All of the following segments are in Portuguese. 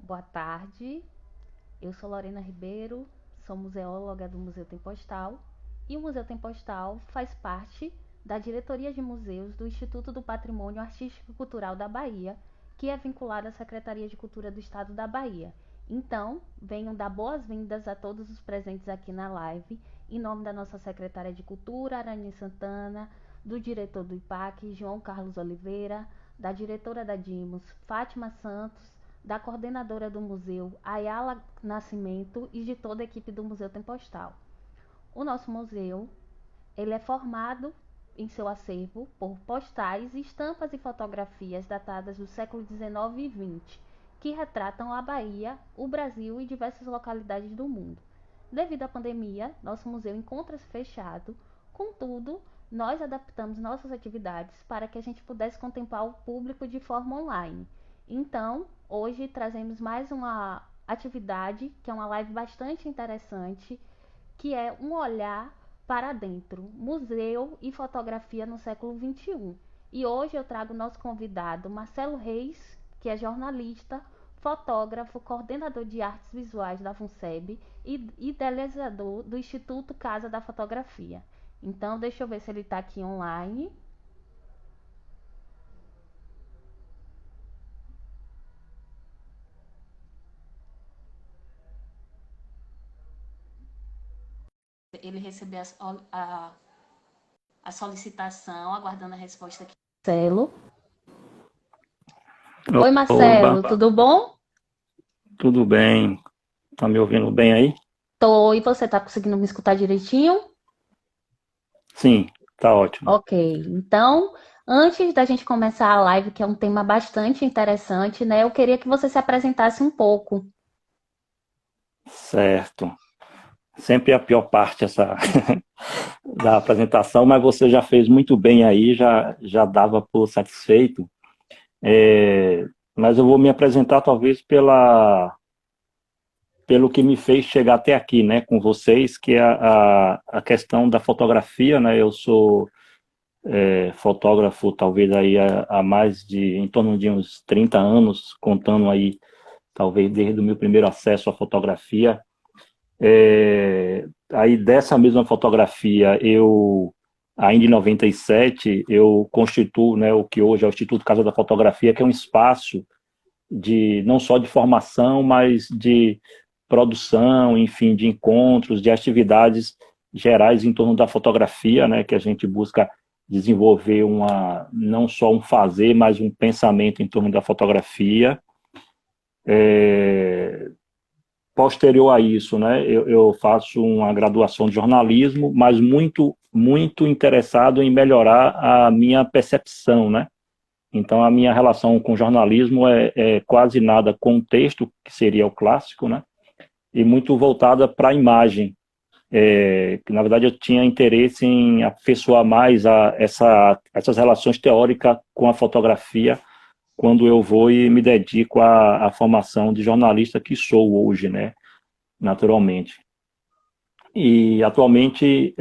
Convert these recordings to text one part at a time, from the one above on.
Boa tarde, eu sou Lorena Ribeiro, sou museóloga do Museu Tempostal e o Museu Tempostal faz parte da diretoria de museus do Instituto do Patrimônio Artístico e Cultural da Bahia, que é vinculado à Secretaria de Cultura do Estado da Bahia. Então, venham dar boas-vindas a todos os presentes aqui na live, em nome da nossa secretária de Cultura, Arani Santana, do diretor do IPAC, João Carlos Oliveira, da diretora da Dimos, Fátima Santos, da coordenadora do museu, Ayala Nascimento, e de toda a equipe do Museu Tempostal. O nosso museu, ele é formado em seu acervo por postais, estampas e fotografias datadas do século XIX e XX, que retratam a Bahia, o Brasil e diversas localidades do mundo. Devido à pandemia, nosso museu encontra-se fechado, contudo, nós adaptamos nossas atividades para que a gente pudesse contemplar o público de forma online. Então, hoje trazemos mais uma atividade, que é uma live bastante interessante, que é um olhar para dentro, museu e fotografia no século XXI. E hoje eu trago o nosso convidado, Marcelo Reis, que é jornalista, fotógrafo, coordenador de artes visuais da FUNSEB e idealizador do Instituto Casa da Fotografia. Então, deixa eu ver se ele está aqui online. Ele recebeu a solicitação, aguardando a resposta aqui. Marcelo. Oi, Oba, Marcelo, tudo bom? tudo bem? Tá me ouvindo bem aí? Tô, e você tá conseguindo me escutar direitinho? Sim, tá ótimo. Ok, então, antes da gente começar a live, que é um tema bastante interessante, né? Eu queria que você se apresentasse um pouco. Certo. Sempre a pior parte essa da apresentação, mas você já fez muito bem aí, já dava por satisfeito. Mas eu vou me apresentar talvez pelo que me fez chegar até aqui, né, com vocês, que é a questão da fotografia, né? Eu sou fotógrafo talvez aí há mais de, em torno de uns 30 anos, contando aí talvez desde o meu primeiro acesso à fotografia. Aí dessa mesma fotografia, ainda em 97, eu constituo, né, o que hoje é o Instituto Casa da Fotografia, que é um espaço de não só de formação, mas de produção, enfim, de encontros, de atividades gerais em torno da fotografia, né, que a gente busca desenvolver não só um fazer, mas um pensamento em torno da fotografia. Posterior a isso, né, eu faço uma graduação de jornalismo, mas muito interessado em melhorar a minha percepção, né? Então, a minha relação com jornalismo é quase nada com o texto, que seria o clássico, né? E muito voltada para a imagem. Que, na verdade, eu tinha interesse em afeiçoar mais essas relações teóricas com a fotografia quando eu vou e me dedico à formação de jornalista que sou hoje, né? Naturalmente. E atualmente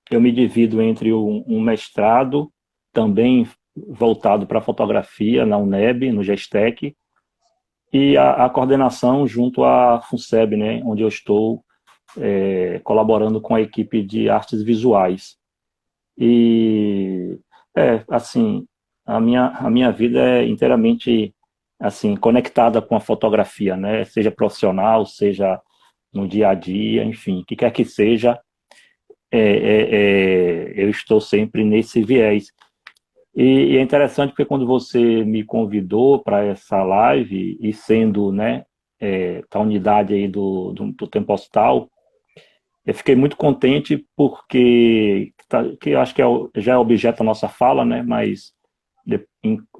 eu me divido entre um mestrado, também voltado para fotografia na UNEB, no GESTEC, e a coordenação junto à FUNSEB, né, onde eu estou colaborando com a equipe de artes visuais. E, assim, a minha vida é inteiramente assim conectada com a fotografia, né, seja profissional, seja no dia a dia, enfim, o que quer que seja, eu estou sempre nesse viés. E é interessante porque quando você me convidou para essa live, e sendo, né, da unidade aí do Tempostal, eu fiquei muito contente porque, que eu acho que já é objeto da nossa fala, né, mas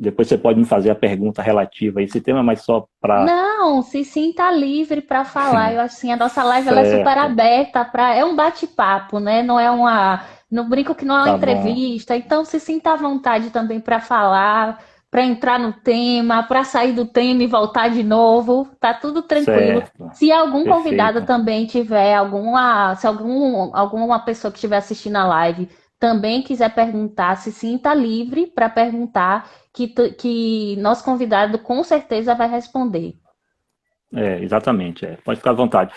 depois você pode me fazer a pergunta relativa a esse tema, mas só para... Não, se sinta livre para falar. Eu assim, a nossa live ela é super Certo, aberta para, é um bate-papo, né? Não é uma, não brinco que não é uma tá bom, entrevista. Então se sinta à vontade também para falar, para entrar no tema, para sair do tema e voltar de novo. Tá tudo tranquilo. certo, Se algum convidado perfeito. também tiver alguma, se alguma pessoa que estiver assistindo a live também quiser perguntar, se sinta livre para perguntar que nosso convidado com certeza vai responder. Exatamente, pode ficar à vontade.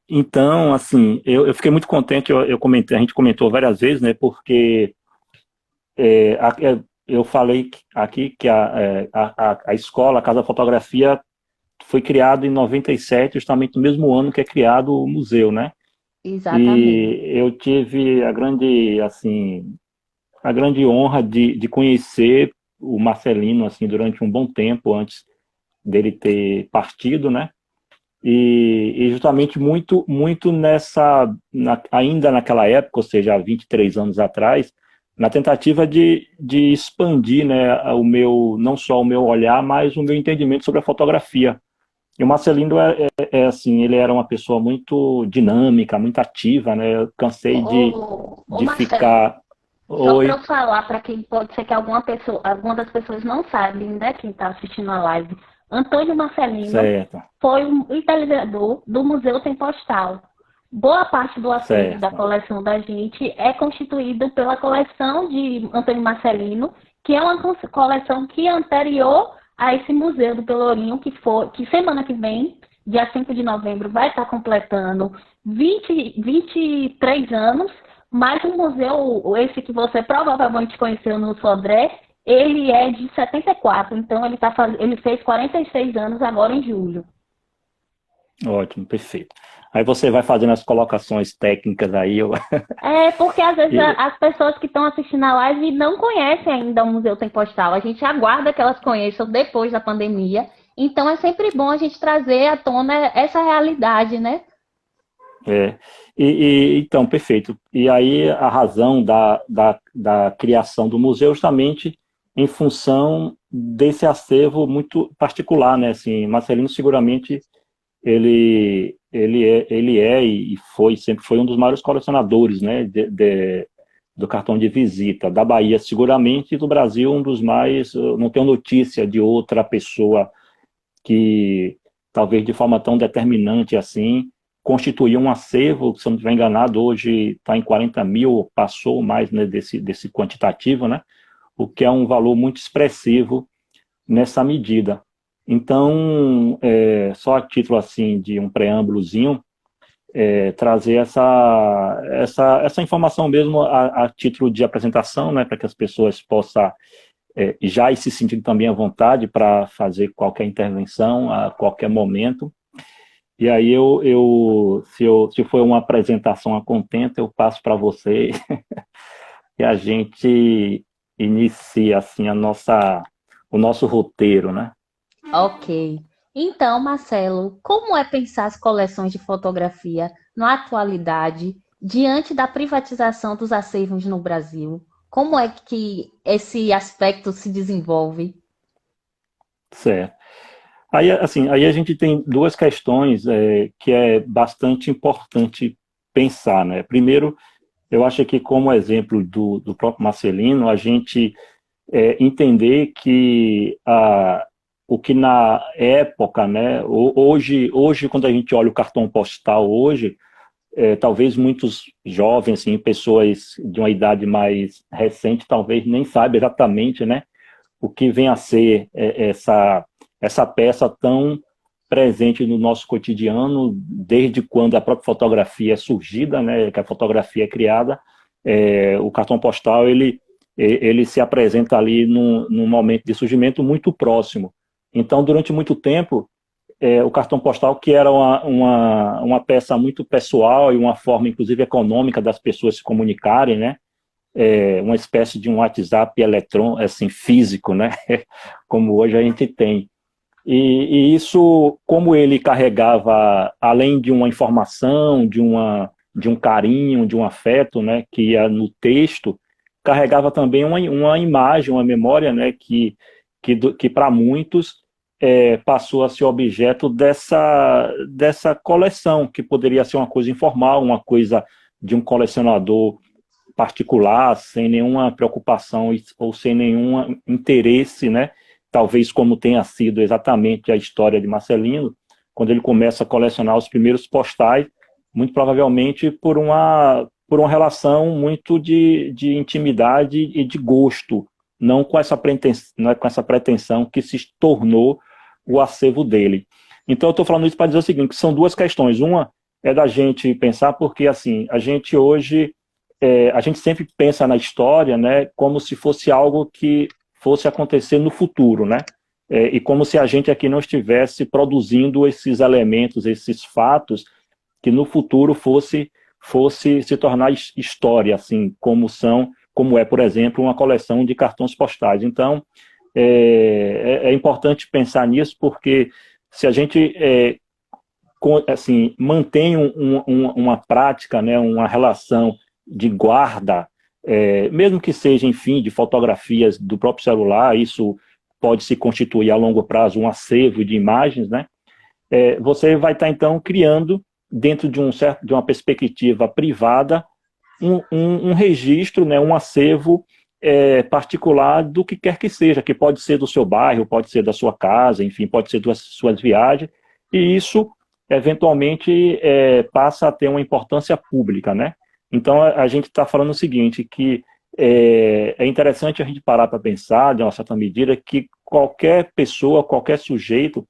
Então, assim, eu fiquei muito contente, eu comentei, a gente comentou várias vezes, né, porque eu falei aqui que a escola, a Casa Fotografia, foi criada em 97, justamente no mesmo ano que é criado o museu, né? Exatamente. E eu tive a grande honra de conhecer o Marcelino, assim, durante um bom tempo antes dele ter partido, né? E justamente muito ainda naquela época, ou seja, há 23 anos atrás, na tentativa de expandir, né, não só o meu olhar, mas o meu entendimento sobre a fotografia. E o Marcelino assim, ele era uma pessoa muito dinâmica, muito ativa, né? Eu cansei Ô de Marcelo, ficar. só para Oi, eu falar para quem pode ser que alguma das pessoas não sabe, né, quem está assistindo a live, Antônio Marcelino certo, foi um idealizador do Museu Tem Postal. Boa parte do acervo da certo, coleção da gente é constituído pela coleção de Antônio Marcelino, que é uma coleção que é anterior a esse Museu do Pelourinho, que semana que vem, dia 5 de novembro, vai estar completando 23 anos, mas o museu, esse que você provavelmente conheceu no Sodré, ele é de 74, então ele fez 46 anos agora em julho. ótimo, perfeito. Aí você vai fazendo as colocações técnicas aí. É porque às vezes E- as pessoas que estão assistindo a live não conhecem ainda o Museu Tem Postal. A gente aguarda que elas conheçam depois da pandemia. Então é sempre bom a gente trazer à tona essa realidade, né? É. Então, perfeito. E aí a razão da criação do museu justamente em função desse acervo muito particular, né? Assim, Marcelino seguramente ele é e sempre foi um dos maiores colecionadores, né? Do cartão de visita da Bahia, seguramente, e do Brasil um dos mais. Eu não tenho notícia de outra pessoa que talvez de forma tão determinante assim, constituía um acervo, se eu não estiver enganado, hoje está em 40 mil, passou mais, né, desse quantitativo, né, o que é um valor muito expressivo nessa medida. Então, só a título assim de um preâmbulozinho, trazer essa informação mesmo a título de apresentação, né, para que as pessoas possam já ir se sentindo também à vontade para fazer qualquer intervenção a qualquer momento. E aí se for uma apresentação a contento, eu passo para você e a gente inicia assim o nosso roteiro, né? Ok. Então, Marcelo, como é pensar as coleções de fotografia na atualidade, diante da privatização dos acervos no Brasil? Como é que esse aspecto se desenvolve? Certo. Aí, assim, aí a gente tem duas questões que é bastante importante pensar, né? Primeiro, eu acho que como exemplo do próprio Marcelino, a gente entender que o que na época, né, hoje quando a gente olha o cartão postal hoje, talvez muitos jovens, assim, pessoas de uma idade mais recente, talvez nem saibam exatamente, né, o que vem a ser essa peça tão presente no nosso cotidiano, desde quando a própria fotografia é surgida, né, que a fotografia é criada, o cartão postal ele se apresenta ali num momento de surgimento muito próximo. Então, durante muito tempo, o cartão postal, que era uma peça muito pessoal e uma forma, inclusive, econômica das pessoas se comunicarem, né? Uma espécie de um WhatsApp eletrônico, assim, físico, né? Como hoje a gente tem. E isso, como ele carregava, além de uma informação, de um carinho, de um afeto, né, que ia no texto, carregava também uma imagem, uma memória, né, que para muitos passou a ser objeto dessa coleção, que poderia ser uma coisa informal, uma coisa de um colecionador particular, sem nenhuma preocupação ou sem nenhum interesse, né? Talvez como tenha sido exatamente a história de Marcelino, quando ele começa a colecionar os primeiros postais, muito provavelmente por uma relação muito de intimidade e de gosto, não com essa pretensão que se tornou o acervo dele. Então, eu estou falando isso para dizer o seguinte, que são duas questões. Uma é da gente pensar, porque, assim, a gente hoje, a gente sempre pensa na história, né, como se fosse algo que fosse acontecer no futuro, né? E como se a gente aqui não estivesse produzindo esses elementos, esses fatos, que no futuro fosse se tornar história, assim, como é, por exemplo, uma coleção de cartões postais. Então, é importante pensar nisso, porque se a gente assim, mantém uma prática, né, uma relação de guarda, mesmo que seja, enfim, de fotografias do próprio celular, isso pode se constituir a longo prazo um acervo de imagens, né? Você vai estar, então, criando, dentro de uma perspectiva privada, um registro, né, um acervo particular do que quer que seja, que pode ser do seu bairro, pode ser da sua casa, enfim, pode ser das suas viagens, e isso, eventualmente, passa a ter uma importância pública, né? Então, a gente está falando o seguinte, que é interessante a gente parar para pensar, de uma certa medida, que qualquer pessoa, qualquer sujeito,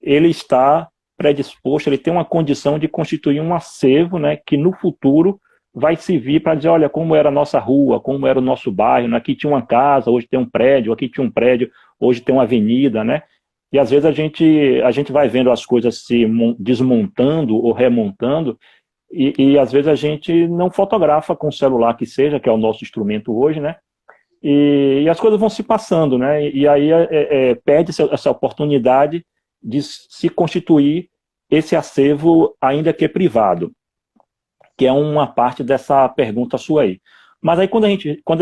ele está predisposto, ele tem uma condição de constituir um acervo, né, que no futuro vai servir para dizer, olha, como era a nossa rua, como era o nosso bairro, né? Aqui tinha uma casa, hoje tem um prédio, aqui tinha um prédio, hoje tem uma avenida, né? E às vezes a gente vai vendo as coisas se desmontando ou remontando, e às vezes a gente não fotografa com o celular que seja, que é o nosso instrumento hoje, né? E as coisas vão se passando, né? E aí perde essa oportunidade de se constituir esse acervo, ainda que privado, que é uma parte dessa pergunta sua aí. Mas aí quando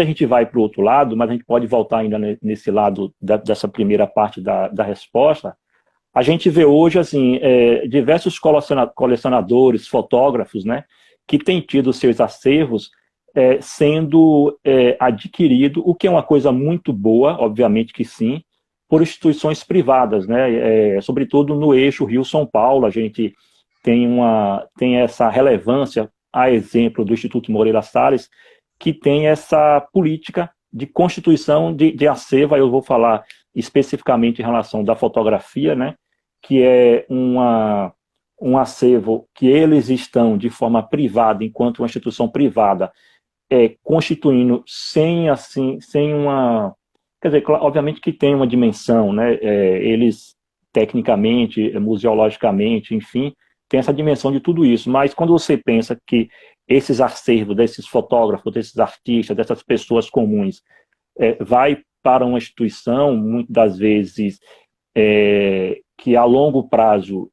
a gente vai para o outro lado, mas a gente pode voltar ainda nesse lado dessa primeira parte da resposta, a gente vê hoje assim, diversos colecionadores, fotógrafos, né, que têm tido seus acervos sendo adquirido, o que é uma coisa muito boa, obviamente que sim, por instituições privadas, né, sobretudo no eixo Rio-São Paulo, a gente tem essa relevância, a exemplo do Instituto Moreira Salles, que tem essa política de constituição de acervo, aí eu vou falar especificamente em relação da fotografia, né, que é um acervo que eles estão de forma privada, enquanto uma instituição privada, constituindo sem uma... Quer dizer, obviamente que tem uma dimensão, né, eles tecnicamente, museologicamente, enfim, tem essa dimensão de tudo isso, mas quando você pensa que esses acervos desses fotógrafos, desses artistas, dessas pessoas comuns, vai para uma instituição, muitas das vezes, que a longo prazo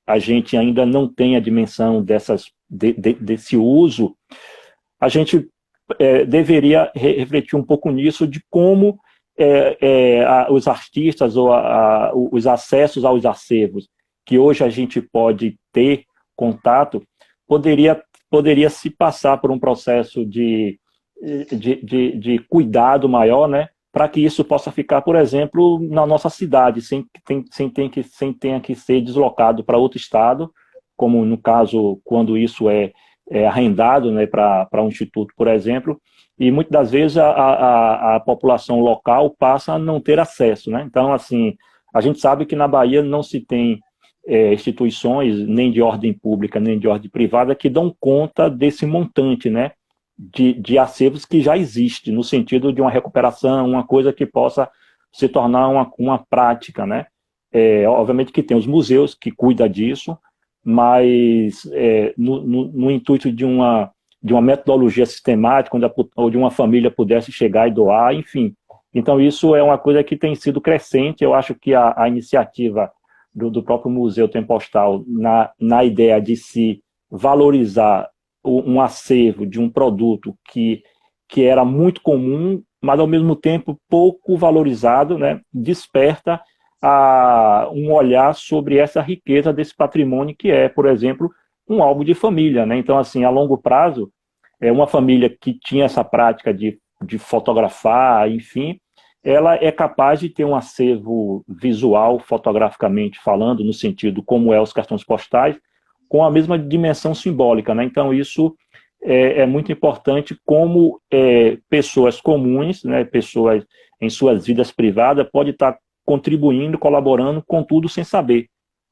a gente ainda não tem a dimensão desse uso, a gente deveria refletir um pouco nisso, de como os artistas ou os acessos aos acervos que hoje a gente pode ter contato, poderia se passar por um processo de cuidado maior, né, para que isso possa ficar, por exemplo, na nossa cidade, sem tenha que ser deslocado para outro estado, como no caso, quando isso é arrendado, né, para um instituto, por exemplo, e muitas das vezes a população local passa a não ter acesso, né? Então, assim, a gente sabe que na Bahia não se tem instituições, nem de ordem pública, nem de ordem privada, que dão conta desse montante, né, de acervos que já existe, no sentido de uma recuperação, uma coisa que possa se tornar uma prática, né? Obviamente que tem os museus que cuidam disso, mas no intuito de uma metodologia sistemática, onde uma família pudesse chegar e doar, enfim. Então, isso é uma coisa que tem sido crescente. Eu acho que a iniciativa do próprio Museu Tempostal, na ideia de se valorizar um acervo de um produto que era muito comum, mas, ao mesmo tempo, pouco valorizado, né, desperta um olhar sobre essa riqueza desse patrimônio que é, por exemplo, um álbum de família, né? Então, assim, a longo prazo, uma família que tinha essa prática de fotografar, enfim, ela é capaz de ter um acervo visual, fotograficamente falando, no sentido como os cartões postais, com a mesma dimensão simbólica, né? Então, isso é muito importante, como pessoas comuns, né, pessoas em suas vidas privadas, podem estar contribuindo, colaborando com tudo sem saber.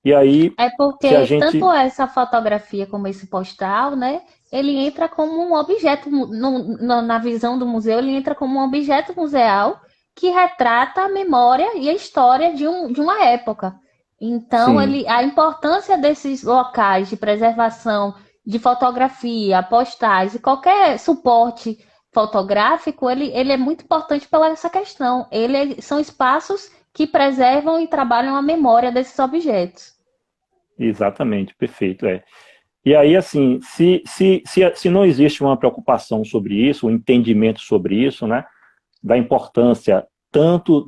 E aí, É se a porque gente... tanto essa fotografia como esse postal, né? Ele entra como um objeto, na visão do museu, ele entra como um objeto museal que retrata a memória e a história de uma época. Então, Sim, a importância desses locais de preservação de fotografia, postais e qualquer suporte fotográfico, ele é muito importante pela essa questão. São espaços que preservam e trabalham a memória desses objetos. exatamente, perfeito, é. E aí, assim, se não existe uma preocupação sobre isso, um entendimento sobre isso, né, da importância tanto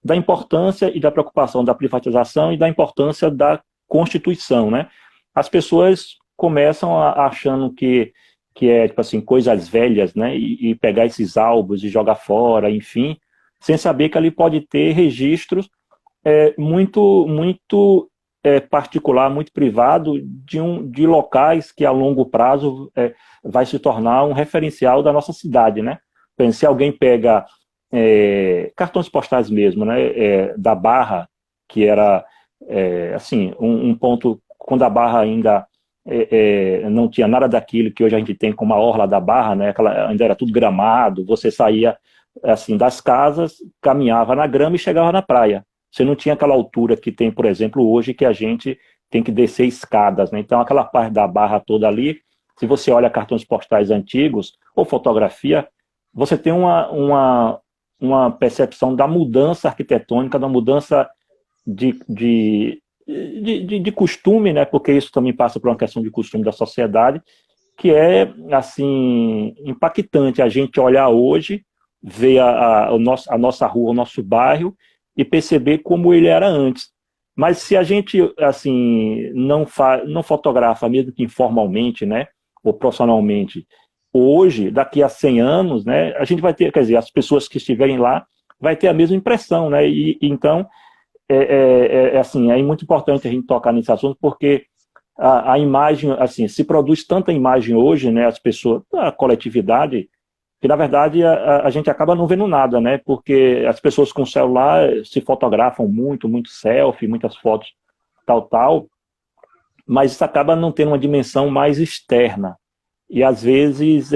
da importância e da preocupação da privatização e da importância da Constituição, né? As pessoas começam achando que é, tipo assim, coisas velhas, né, e pegar esses álbuns e jogar fora, enfim, sem saber que ali pode ter registros muito particular, muito privado, de locais que a longo prazo vai se tornar um referencial da nossa cidade, né? Se alguém pega cartões postais mesmo, né, da Barra, que era assim um ponto quando a Barra ainda não tinha nada daquilo que hoje a gente tem como a orla da Barra, né? Ainda era tudo gramado. Você saía assim das casas, caminhava na grama e chegava na praia. Você não tinha aquela altura que tem, por exemplo, hoje, que a gente tem que descer escadas, né? Então, aquela parte da Barra toda ali, se você olha cartões postais antigos ou fotografia, você tem uma percepção da mudança arquitetônica, da mudança de, de, de costume, né? Porque isso também passa por uma questão de costume da sociedade, que é, assim, impactante a gente olhar hoje, ver a nossa rua, o nosso bairro, e perceber como ele era antes. Mas se a gente, assim, não fotografa, mesmo que informalmente, né, ou profissionalmente, hoje, daqui a 100 anos, né, a gente vai ter, quer dizer, as pessoas que estiverem lá vai ter a mesma impressão, né, então, assim, é muito importante a gente tocar nesse assunto, porque a imagem, assim, se produz tanta imagem hoje, né, as pessoas, a coletividade, que na verdade a gente acaba não vendo nada, né, porque as pessoas com celular se fotografam muito selfie, muitas fotos, tal, mas isso acaba não tendo uma dimensão mais externa. E às vezes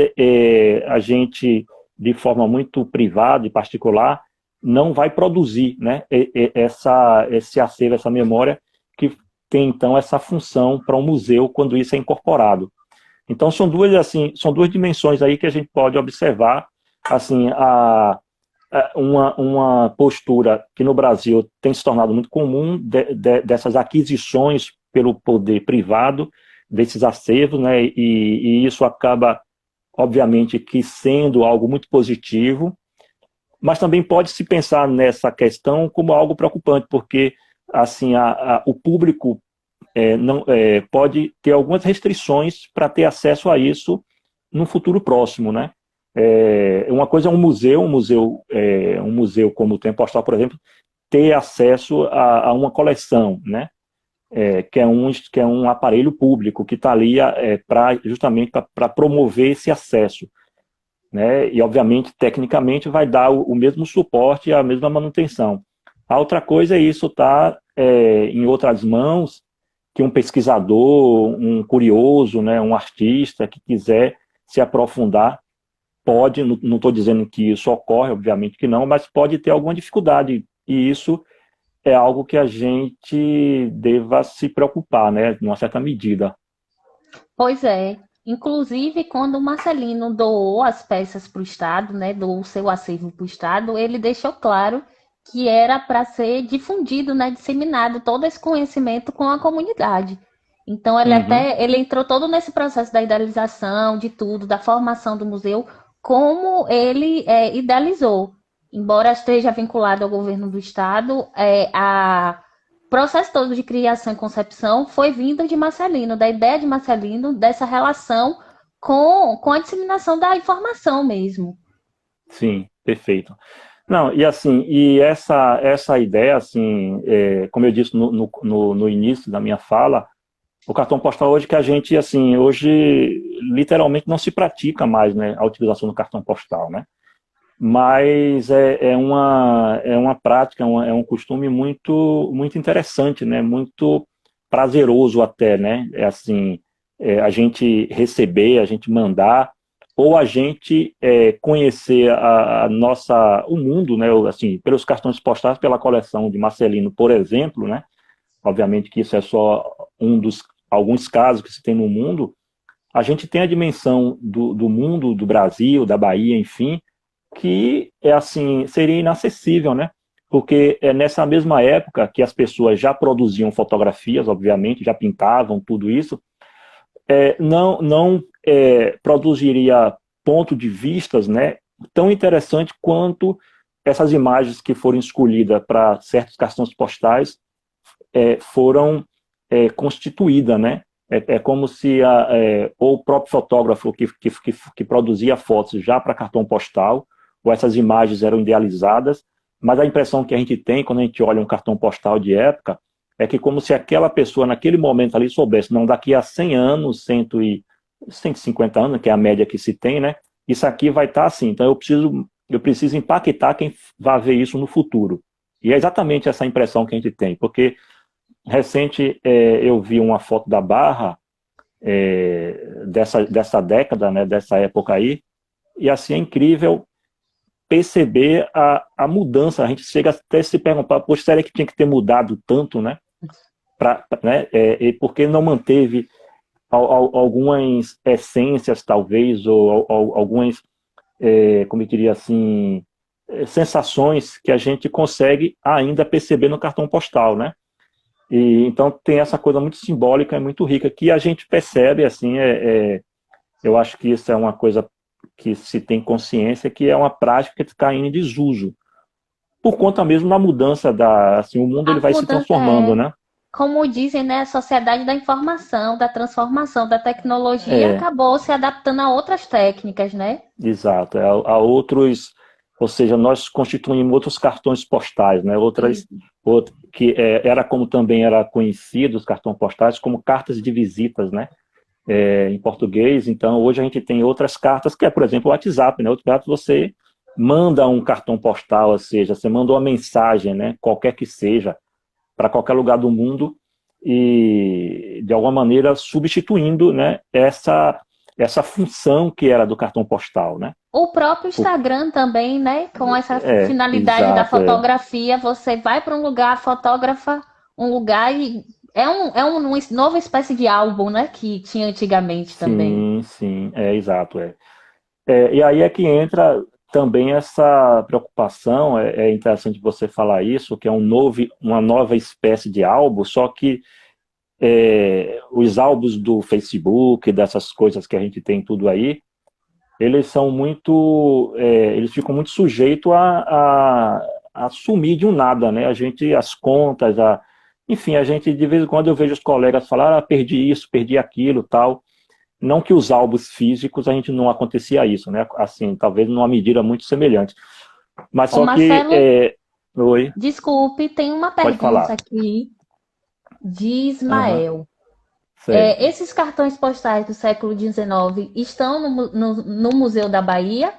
a gente, de forma muito privada e particular, não vai produzir, né, esse acervo, essa memória que tem então essa função para um museu quando isso é incorporado. Então são duas dimensões aí que a gente pode observar, assim, uma postura que no Brasil tem se tornado muito comum dessas aquisições pelo poder privado desses acervos, né? E isso acaba, obviamente, que sendo algo muito positivo, mas também pode se pensar nessa questão como algo preocupante, porque assim o público não, pode ter algumas restrições para ter acesso a isso no futuro próximo, né? Uma coisa é um museu como o Tempo Postal, por exemplo, ter acesso a uma coleção, né? Que é um aparelho público que está ali justamente para promover esse acesso, né? E, obviamente, tecnicamente, vai dar o mesmo suporte e a mesma manutenção. A outra coisa é isso estar em outras mãos, que um pesquisador, um curioso, né, um artista que quiser se aprofundar, pode, não estou dizendo que isso ocorre, obviamente que não, mas pode ter alguma dificuldade, e isso é algo que a gente deva se preocupar, né, numa certa medida. Pois é. Inclusive, quando o Marcelino doou as peças para o Estado, né, doou o seu acervo para o Estado, ele deixou claro que era para ser difundido, né, disseminado todo esse conhecimento com a comunidade. Então, Uhum, ele entrou todo nesse processo da idealização, de tudo, da formação do museu, como ele idealizou. Embora esteja vinculado ao governo do Estado, o processo todo de criação e concepção foi vindo de Marcelino, da ideia de Marcelino, dessa relação com a disseminação da informação mesmo. sim, perfeito. Não, e assim, essa ideia, assim, como eu disse no início da minha fala, o cartão postal hoje que a gente, assim, hoje literalmente não se pratica mais, né, a utilização do cartão postal, né? mas é uma prática, é um costume muito, muito interessante, né? Muito prazeroso até, né? É assim, a gente receber, a gente mandar, ou a gente conhecer o mundo, né? Assim, pelos cartões postais, pela coleção de Marcelino, por exemplo, né? Obviamente que isso é só alguns casos que se tem no mundo. A gente tem a dimensão do mundo, do Brasil, da Bahia, enfim, que é assim, seria inacessível, né? Porque é nessa mesma época que as pessoas já produziam fotografias, obviamente, já pintavam tudo isso, não produziria ponto de vistas, né, tão interessante quanto essas imagens que foram escolhidas para certos cartões postais foram constituídas, né? É como se ou o próprio fotógrafo que produzia fotos já para cartão postal, ou essas imagens eram idealizadas, mas a impressão que a gente tem quando a gente olha um cartão postal de época é que como se aquela pessoa naquele momento ali soubesse, não, daqui a 100 anos, 150 anos, que é a média que se tem, né? Isso aqui vai estar assim, então eu preciso impactar quem vai ver isso no futuro. E é exatamente essa impressão que a gente tem, porque recente eu vi uma foto da Barra dessa década, né, dessa época aí, e assim é incrível perceber a mudança. A gente chega até a se perguntar, poxa, será que tinha que ter mudado tanto, né? Né e por que não manteve algumas essências, talvez, ou algumas, como eu diria assim, sensações que a gente consegue ainda perceber no cartão postal, né? E, então tem essa coisa muito simbólica e muito rica que a gente percebe, assim, eu acho que isso é uma coisa que se tem consciência que é uma prática que está em desuso, por conta mesmo da mudança assim, o mundo ele A vai se mudança transformando, né? como dizem, né, a sociedade da informação, da transformação da tecnologia É, acabou se adaptando a outras técnicas, né? exato. A outros, ou seja, nós constituímos outros cartões postais, né? Que era como também era conhecido os cartões postais como cartas de visitas, né? Em português. Então, hoje a gente tem outras cartas, que é, por exemplo, o WhatsApp, né? O WhatsApp você manda um cartão postal, ou seja, você manda uma mensagem, né? Qualquer que seja, para qualquer lugar do mundo e, de alguma maneira, substituindo, né? Essa função que era do cartão postal, né? O próprio Instagram também, né? Com essa finalidade da Exato, fotografia, você vai para um lugar, fotografa um lugar e é uma nova espécie de álbum, né? Que tinha antigamente também. sim, sim, exato, e aí é que entra também essa preocupação, é interessante você falar isso, que é uma nova espécie de álbum, só que os álbuns do Facebook, dessas coisas que a gente tem tudo aí, eles são eles ficam muito sujeitos a sumir de um nada, né? As contas, enfim, a gente, de vez em quando eu vejo os colegas falar, perdi isso, perdi aquilo, tal. Não que os álbuns físicos a gente não acontecia isso, né? Assim, talvez numa medida muito semelhante. Mas Ô só que, Marcelo, oi, desculpe, tem uma pode pergunta falar. aqui de Aham, Ismael. certo. Esses cartões postais do século XIX estão no Museu da Bahia?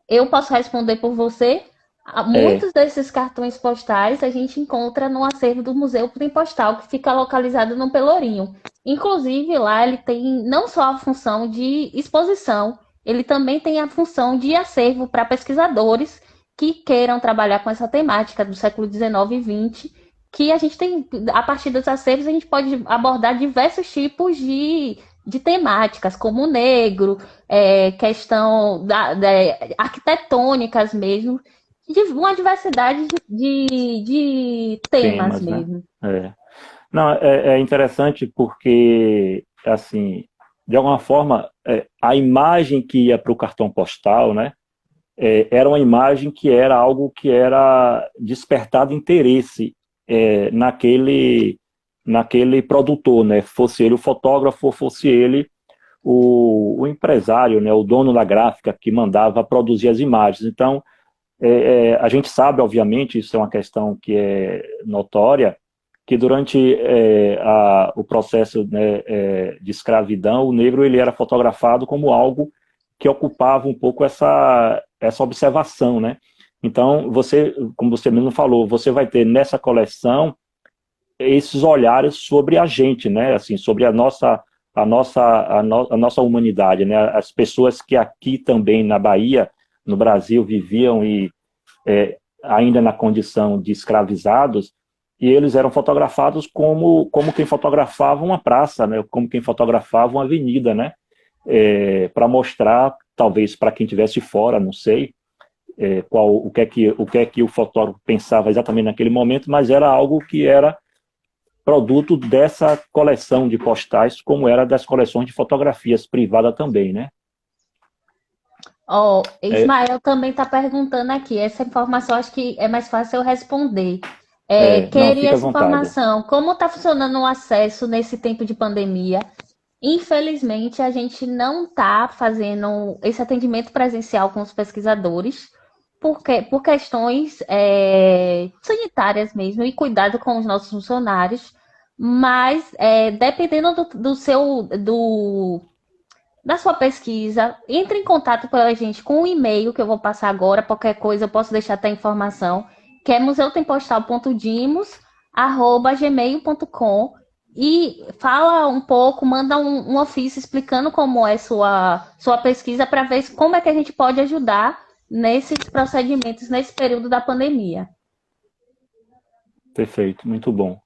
Eu posso responder por você. É, Muitos desses cartões postais a gente encontra no acervo do Museu Trem Postal, que fica localizado no Pelourinho. Inclusive, lá ele tem não só a função de exposição, ele também tem a função de acervo para pesquisadores que queiram trabalhar com essa temática do século XIX e XX, que a gente tem, a partir dos acervos, a gente pode abordar diversos tipos de temáticas, como o negro, questão arquitetônicas mesmo, de uma diversidade de temas temas, né? mesmo. É. Não, é interessante porque, assim, de alguma forma, a imagem que ia para o cartão postal, né? Era uma imagem que era algo que era despertado interesse naquele produtor, né? Fosse ele o fotógrafo, ou fosse ele o empresário, né? O dono da gráfica que mandava produzir as imagens. Então, a gente sabe, obviamente, isso é uma questão que é notória, que durante o processo, né, de escravidão, o negro ele era fotografado como algo que ocupava um pouco essa observação, né? Então, como você mesmo falou, você vai ter nessa coleção esses olhares sobre a gente, né? Assim, sobre a nossa humanidade, né? As pessoas que aqui também na Bahia, no Brasil, viviam e ainda na condição de escravizados, e eles eram fotografados como quem fotografava uma praça, né? Como quem fotografava uma avenida, né? Para mostrar, talvez para quem estivesse fora, não sei, o que é que o fotógrafo pensava exatamente naquele momento, mas era algo que era produto dessa coleção de postais, como era das coleções de fotografias privadas também, né? Ó, Ismael também está perguntando aqui. Essa informação acho que é mais fácil eu responder. Não, Queria fica à essa vontade. informação. Como está funcionando o acesso nesse tempo de pandemia? Infelizmente, a gente não está fazendo esse atendimento presencial com os pesquisadores, por questões sanitárias mesmo e cuidado com os nossos funcionários. Mas, dependendo da sua pesquisa, entre em contato com a gente com o e-mail que eu vou passar agora. Qualquer coisa eu posso deixar até a informação, que é museutempostal.dimos@gmail.com, e fala um pouco, manda um ofício explicando como é sua pesquisa, para ver como é que a gente pode ajudar nesses procedimentos nesse período da pandemia. Perfeito, muito bom.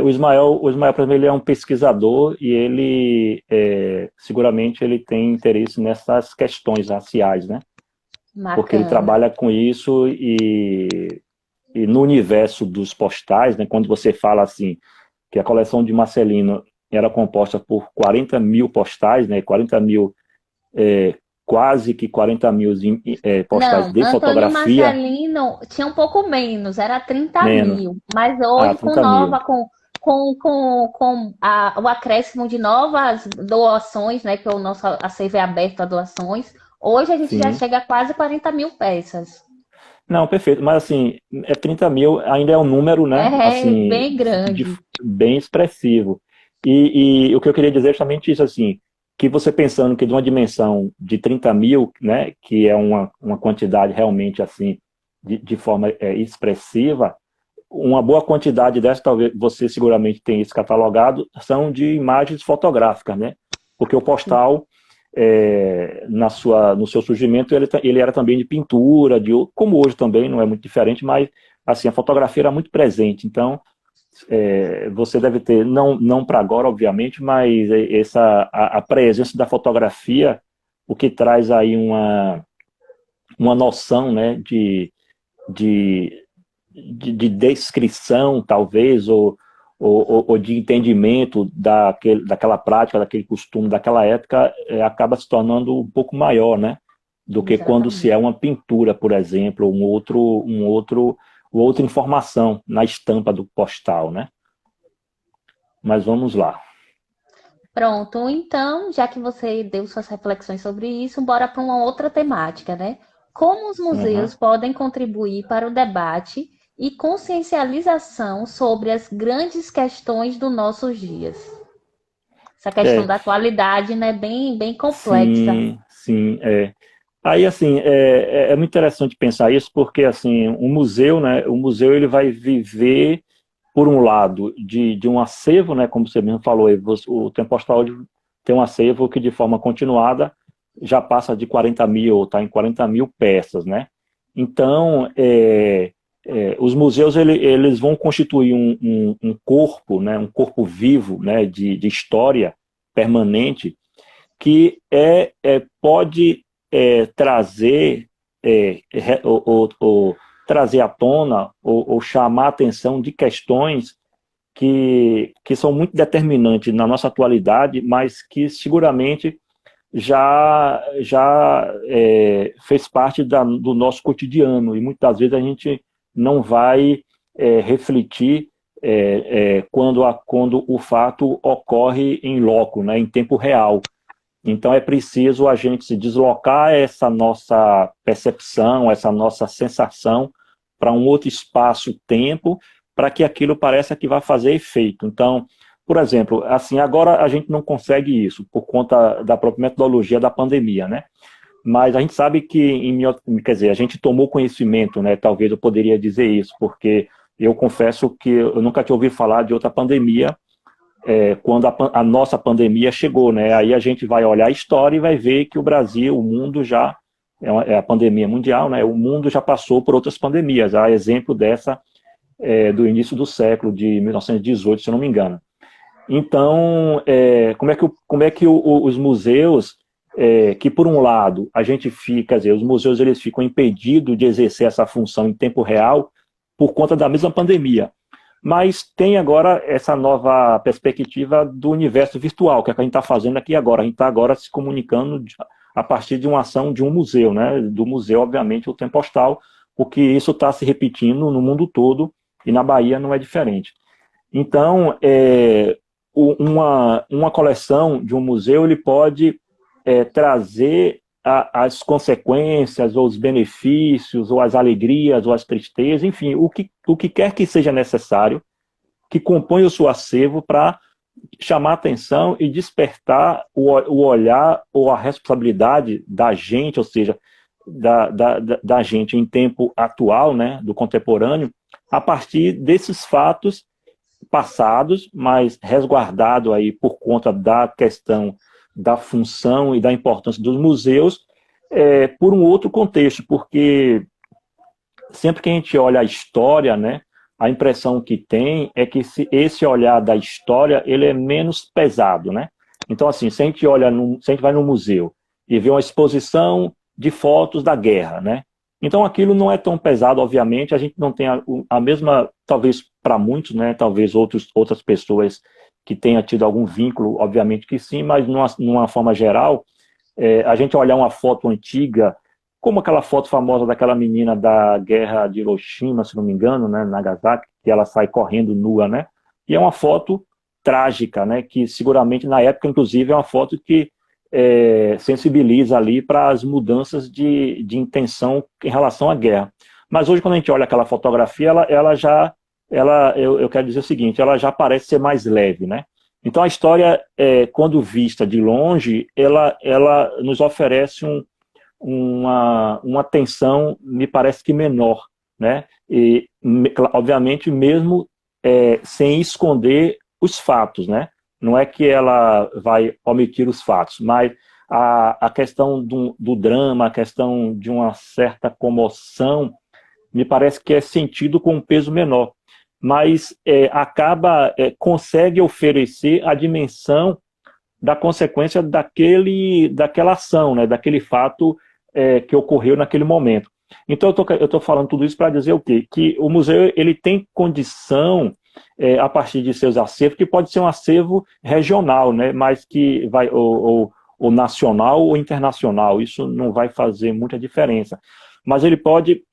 O Ismael, para mim, ele é um pesquisador e ele, seguramente, ele tem interesse nessas questões raciais, né? Porque ele Bacana. trabalha com isso e no universo dos postais, né? Quando você fala assim, que a coleção de Marcelino era composta por 40 mil postais, né? 40 mil, quase que 40 mil postais Não, de Antônio fotografia, Marcelino tinha um pouco menos, era 30 menos, mil. Mas hoje, 30 mil, com o acréscimo de novas doações, né, que o nosso acervo é aberto a doações, hoje a gente já sim. chega a quase 40 mil peças. Não, perfeito, mas assim, 30 mil ainda é um número, né, É assim, bem grande. bem expressivo. E o que eu queria dizer é justamente isso, assim, que você pensando que de uma dimensão de 30 mil, né, que é uma quantidade realmente, assim, de forma expressiva, uma boa quantidade dessa, talvez você seguramente tenha isso catalogado, são de imagens fotográficas, né, porque o postal no seu surgimento, ele era também de pintura, como hoje também, não é muito diferente, mas assim, a fotografia era muito presente. Então, você deve ter, não para agora, obviamente, mas a presença da fotografia, o que traz aí uma noção, né, de, de descrição, talvez, ou de entendimento daquela prática, daquele costume, daquela época, acaba se tornando um pouco maior, né? Do que quando se é Exatamente. uma pintura, por exemplo, outra informação na estampa do postal, né? Mas vamos lá. Pronto, então, já que você deu suas reflexões sobre isso, bora para uma outra temática, né? Como os Uhum. museus podem contribuir para o debate e consciencialização sobre as grandes questões dos nossos dias? Essa questão É, da atualidade, né, bem complexa. sim, sim, é. Aí, assim, é muito interessante pensar isso, porque, assim, o museu, né, ele vai viver, por um lado, de um acervo, né, como você mesmo falou, o Tempo Postal tem um acervo que, de forma continuada, já passa de 40 mil, está em 40 mil peças, né? Então, os museus, eles vão constituir um corpo, né, um corpo vivo, né, de história permanente, que pode trazer ou trazer à tona ou chamar a atenção de questões que são muito determinantes na nossa atualidade, mas que seguramente já fez parte do nosso cotidiano, e muitas vezes a gente não vai refletir quando o fato ocorre em loco, né, em tempo real. Então é preciso a gente se deslocar essa nossa percepção, essa nossa sensação para um outro espaço-tempo, para que aquilo pareça que vai fazer efeito. Então, por exemplo, assim, agora a gente não consegue isso por conta da própria metodologia da pandemia, né? mas a gente sabe que, quer dizer, a gente tomou conhecimento, né? Talvez eu poderia dizer isso, porque eu confesso que eu nunca tinha ouvido falar de outra pandemia quando a nossa pandemia chegou, né? Aí a gente vai olhar a história e vai ver que o Brasil, o mundo já, é a pandemia mundial, né? O mundo já passou por outras pandemias. Há exemplo dessa do início do século, de 1918, se eu não me engano. Então, como é que os museus, que por um lado a gente fica, quer dizer, os museus eles ficam impedidos de exercer essa função em tempo real por conta da mesma pandemia. Mas tem agora essa nova perspectiva do universo virtual, que é o que a gente está fazendo aqui agora. A gente está agora se comunicando a partir de uma ação de um museu, né? Do museu, obviamente, o Tempo Postal, porque isso está se repetindo no mundo todo e na Bahia não é diferente. Então, uma coleção de um museu ele pode trazer as consequências, ou os benefícios, ou as alegrias, ou as tristezas, enfim, o que quer que seja necessário, que compõe o seu acervo para chamar a atenção e despertar o olhar ou a responsabilidade da gente, ou seja, da gente em tempo atual, né, do contemporâneo, a partir desses fatos passados, mas resguardado aí por conta da questão da função e da importância dos museus, por um outro contexto, porque sempre que a gente olha a história, né, a impressão que tem é que esse olhar da história ele é menos pesado, né? Então, assim, se a gente vai no museu e vê uma exposição de fotos da guerra, né? Então, aquilo não é tão pesado, obviamente, a gente não tem a mesma, talvez para muitos, né? Talvez outras pessoas que tenham tido algum vínculo, obviamente que sim, mas numa forma geral, a gente olhar uma foto antiga, como aquela foto famosa daquela menina da guerra de Hiroshima, se não me engano, né, Nagasaki, que ela sai correndo nua, né? E é uma foto trágica, né? Que seguramente na época, inclusive, é uma foto que sensibiliza ali para as mudanças de intenção em relação à guerra. Mas hoje, quando a gente olha aquela fotografia, eu quero dizer o seguinte, ela já parece ser mais leve, né? Então a história, quando vista de longe, ela nos oferece uma tensão, me parece que menor, né? E, obviamente, mesmo sem esconder os fatos, né? Não é que ela vai omitir os fatos, mas a questão do drama, a questão de uma certa comoção, me parece que é sentido com um peso menor, mas consegue oferecer a dimensão da consequência daquela ação, né? Daquele fato que ocorreu naquele momento. Então, eu estou falando tudo isso para dizer o quê? Que o museu ele tem condição, a partir de seus acervos, que pode ser um acervo regional, né? Mas que vai ou nacional ou internacional, isso não vai fazer muita diferença. Mas ele pode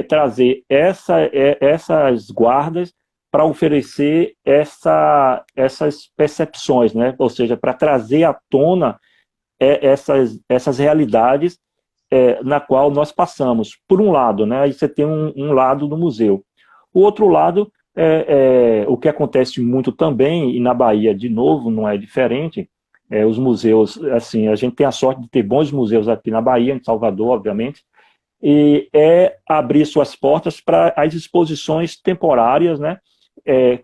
trazer essas guardas para oferecer essas percepções, né? Ou seja, para trazer à tona essas realidades na qual nós passamos. Por um lado, né, aí você tem um lado do museu. O outro lado o que acontece muito também, e na Bahia, de novo, não é diferente, os museus, assim, a gente tem a sorte de ter bons museus aqui na Bahia, em Salvador, obviamente, e abrir suas portas para as exposições temporárias, né,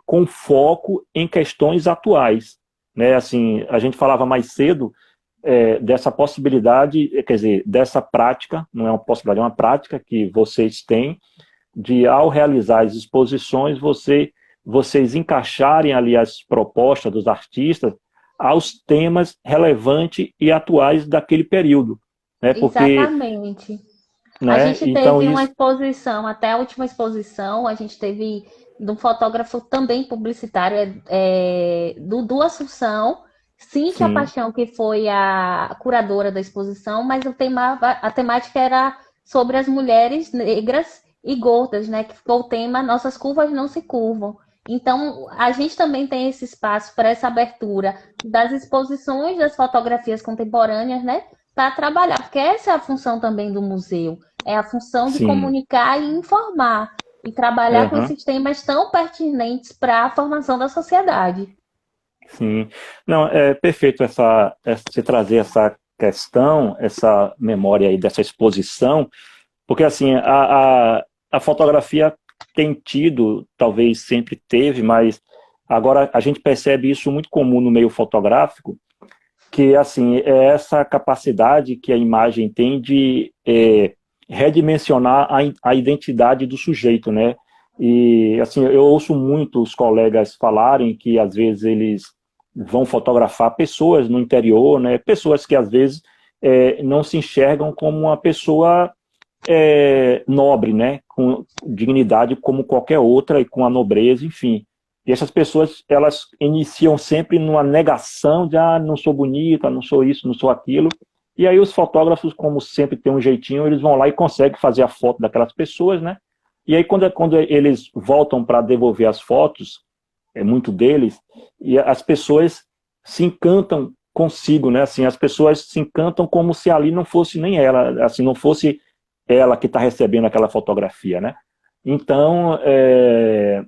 com foco em questões atuais. Né, assim, a gente falava mais cedo dessa possibilidade, quer dizer, dessa prática, não é uma possibilidade, é uma prática que vocês têm, de, ao realizar as exposições, vocês encaixarem ali as propostas dos artistas aos temas relevantes e atuais daquele período. Né? Porque, exatamente. né? A gente Então, teve uma isso... exposição, até a última exposição, a gente teve de um fotógrafo também publicitário, Dudu Assunção, Cíntia Sim, Paixão, que foi a curadora da exposição, mas a temática era sobre as mulheres negras e gordas, né? Que ficou o tema Nossas Curvas Não Se Curvam. Então, a gente também tem esse espaço para essa abertura das exposições das fotografias contemporâneas, né? Para trabalhar, porque essa é a função também do museu, é a função de sim. comunicar e informar, e trabalhar com Uhum. esses temas tão pertinentes para a formação da sociedade. Sim. Não, é perfeito você trazer questão, essa memória aí dessa exposição, porque assim, a fotografia tem tido, talvez sempre teve, mas agora a gente percebe isso muito comum no meio fotográfico, que assim, é essa capacidade que a imagem tem de redimensionar a identidade do sujeito, né? E assim, eu ouço muito os colegas falarem que às vezes eles vão fotografar pessoas no interior, né? Pessoas que às vezes não se enxergam como uma pessoa nobre, né? Com dignidade como qualquer outra e com a nobreza, enfim. E essas pessoas, elas iniciam sempre numa negação de, não sou bonita, não sou isso, não sou aquilo. E aí os fotógrafos, como sempre tem um jeitinho, eles vão lá e conseguem fazer a foto daquelas pessoas, né? E aí quando eles voltam para devolver as fotos, muito deles, e as pessoas se encantam consigo, né? Assim, as pessoas se encantam como se ali não fosse nem ela, assim, não fosse ela que está recebendo aquela fotografia, né? Então,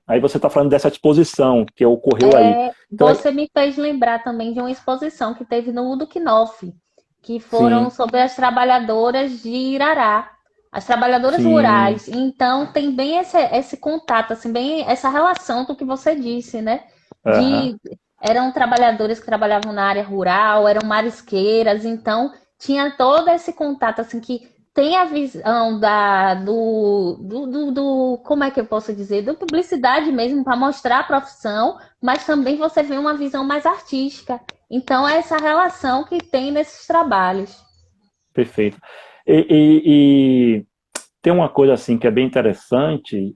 aí você está falando dessa exposição que ocorreu aí. Então, Você me fez lembrar também de uma exposição que teve no Udo Knoff, que foram sim, sobre as trabalhadoras de Irará, as trabalhadoras sim, rurais. Então tem bem esse contato, assim, bem essa relação do que você disse, né? aham, De eram trabalhadoras que trabalhavam na área rural, eram marisqueiras, então tinha todo esse contato assim que tem a visão como é que eu posso dizer, da publicidade mesmo para mostrar a profissão, mas também você vê uma visão mais artística. Então, é essa relação que tem nesses trabalhos. perfeito. E tem uma coisa assim que é bem interessante,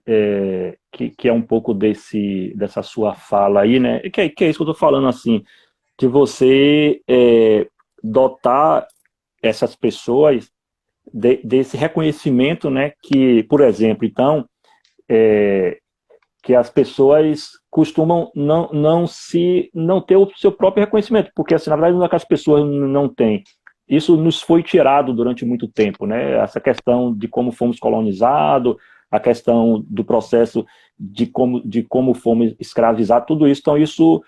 que é um pouco dessa sua fala aí, né? Que é isso que eu estou falando assim, de você dotar essas pessoas desse reconhecimento, né? Que, por exemplo, então, que as pessoas costumam não ter o seu próprio reconhecimento, porque assim, na verdade não é que as pessoas não têm. Isso nos foi tirado durante muito tempo, né? Essa questão de como fomos colonizados, a questão do processo de como fomos escravizados, tudo isso, então isso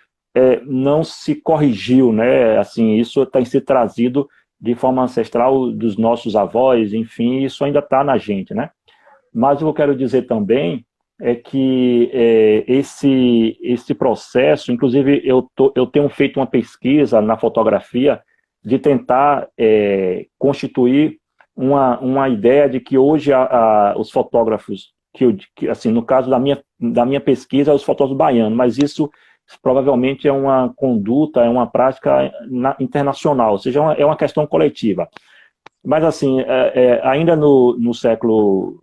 não se corrigiu, né? Assim, isso tem sido trazido de forma ancestral dos nossos avós, enfim, isso ainda está na gente, né? Mas o que eu quero dizer também é que esse processo, inclusive eu tenho feito uma pesquisa na fotografia de tentar constituir uma ideia de que hoje os fotógrafos, assim, no caso da minha pesquisa, os fotógrafos baianos, mas isso provavelmente é uma conduta, é uma prática internacional, ou seja, é uma questão coletiva. Mas, assim, ainda no século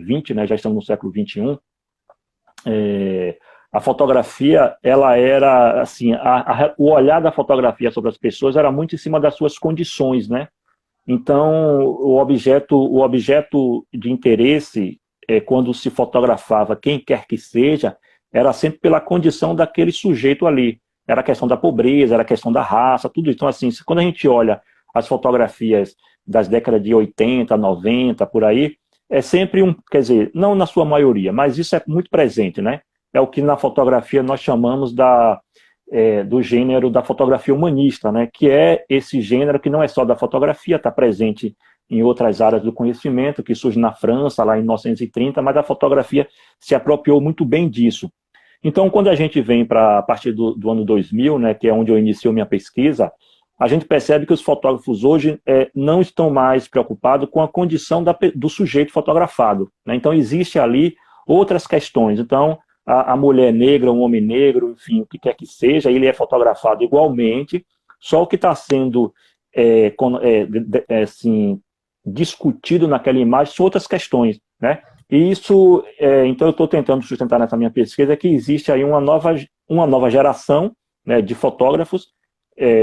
XX, né, já estamos no século XXI, a fotografia, ela era, assim, o olhar da fotografia sobre as pessoas era muito em cima das suas condições, né? Então, o objeto de interesse, quando se fotografava quem quer que seja, era sempre pela condição daquele sujeito ali. Era a questão da pobreza, era a questão da raça, tudo isso. Então, assim, quando a gente olha as fotografias das décadas de 80, 90, por aí, é sempre quer dizer, não na sua maioria, mas isso é muito presente, né? É o que na fotografia nós chamamos do gênero da fotografia humanista, né? Que é esse gênero que não é só da fotografia, está presente em outras áreas do conhecimento, que surge na França, lá em 1930, mas a fotografia se apropriou muito bem disso. Então, quando a gente vem para a partir do ano 2000, né, que é onde eu iniciei minha pesquisa, a gente percebe que os fotógrafos hoje não estão mais preocupados com a condição do sujeito fotografado, né? Então, existe ali outras questões. Então, a mulher negra, um homem negro, enfim, o que quer que seja, ele é fotografado igualmente, só o que está sendo assim, discutido naquela imagem são outras questões, né? E isso, então eu estou tentando sustentar nessa minha pesquisa que existe aí uma nova geração, né, de fotógrafos,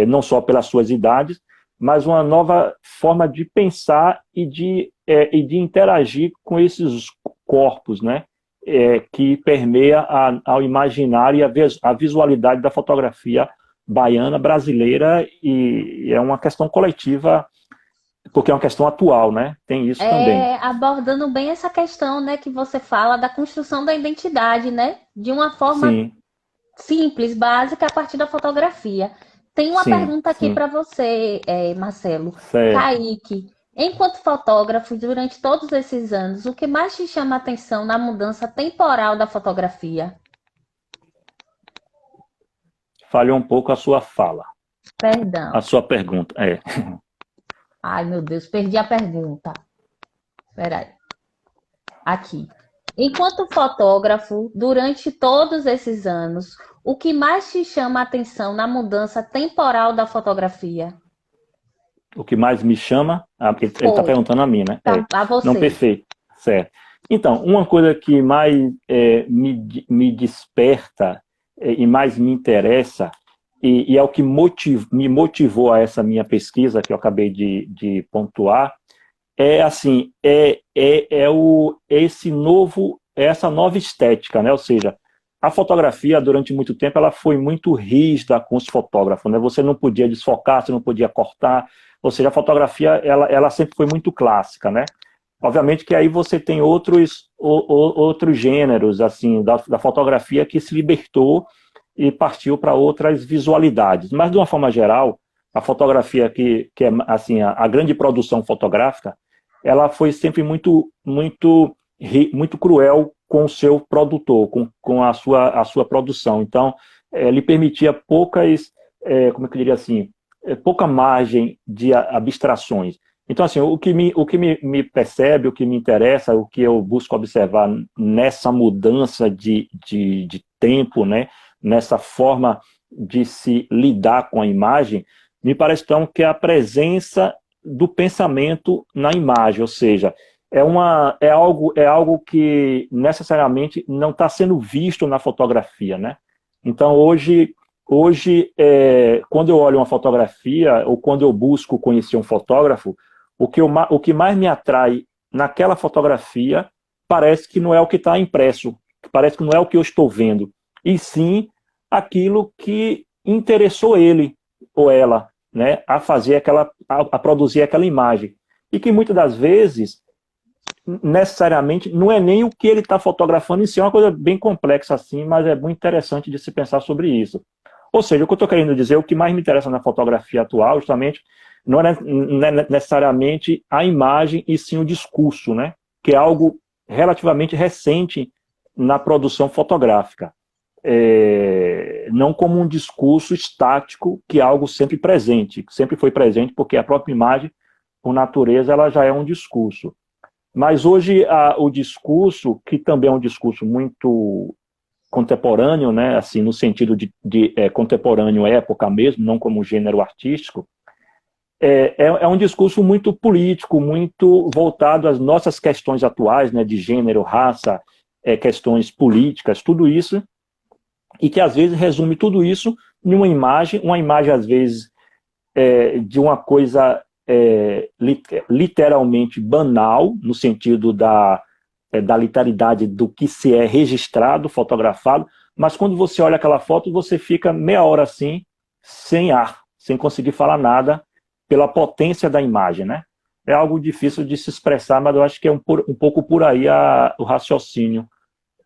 não só pelas suas idades, mas uma nova forma de pensar e de interagir com esses corpos, né, que permeia ao imaginário e a visualidade da fotografia baiana, brasileira, e é uma questão coletiva, porque é uma questão atual, né? Tem isso também. Abordando bem essa questão, né, que você fala da construção da identidade, né, de uma forma Sim, simples, básica, a partir da fotografia. Tem uma Sim, pergunta aqui sim, para você, Marcelo. certo. Kaique, enquanto fotógrafo, durante todos esses anos, o que mais te chama a atenção na mudança temporal da fotografia? Falhou um pouco a sua fala, a Perdão. sua pergunta. Ai, meu Deus, perdi a pergunta. Peraí. Aqui. Enquanto fotógrafo, durante todos esses anos, o que mais te chama a atenção na mudança temporal da fotografia? O que mais me chama, ele está Foi. perguntando a mim, né? A Não, você. perfeito, certo. Então, uma coisa que mais me desperta e mais me interessa, e é o que me motivou a essa minha pesquisa, que eu acabei de pontuar, é assim, essa nova estética, né? Ou seja, a fotografia durante muito tempo ela foi muito rígida com os fotógrafos, né? Você não podia desfocar, você não podia cortar, ou seja, a fotografia ela sempre foi muito clássica, né? Obviamente que aí você tem outros gêneros assim da fotografia que se libertou e partiu para outras visualidades, mas de uma forma geral a fotografia que é assim a grande produção fotográfica ela foi sempre muito cruel com o seu produtor, com a sua produção. Então, lhe permitia como é que eu diria assim, pouca margem de abstrações. Então, assim, o que me percebe, o que me interessa, o que eu busco observar nessa mudança de tempo, né, nessa forma de se lidar com a imagem, me parece então que é a presença do pensamento na imagem, ou seja, é algo que necessariamente não está sendo visto na fotografia, né? Então quando eu olho uma fotografia ou quando eu busco conhecer um fotógrafo, o que mais me atrai naquela fotografia parece que não é o que está impresso, parece que não é o que eu estou vendo, e sim aquilo que interessou ele ou ela, né, a fazer a produzir aquela imagem. E que muitas das vezes, necessariamente, não é nem o que ele está fotografando em si, é uma coisa bem complexa assim, mas é muito interessante de se pensar sobre isso. Ou seja, o que eu estou querendo dizer, o que mais me interessa na fotografia atual, justamente, não é necessariamente a imagem e sim o discurso, né, que é algo relativamente recente na produção fotográfica. Não como um discurso estático, que é algo sempre presente, sempre foi presente, porque a própria imagem, por natureza, ela já é um discurso. Mas hoje o discurso, que também é um discurso muito contemporâneo, né, assim, no sentido de contemporâneo época mesmo, não como gênero artístico, é um discurso muito político, muito voltado às nossas questões atuais, né, de gênero, raça, questões políticas, tudo isso, e que às vezes resume tudo isso em uma imagem às vezes de uma coisa literalmente banal, no sentido da literalidade do que se é registrado, fotografado, mas quando você olha aquela foto, você fica meia hora assim, sem ar, sem conseguir falar nada, pela potência da imagem, né? É algo difícil de se expressar, mas eu acho que é um pouco por aí o raciocínio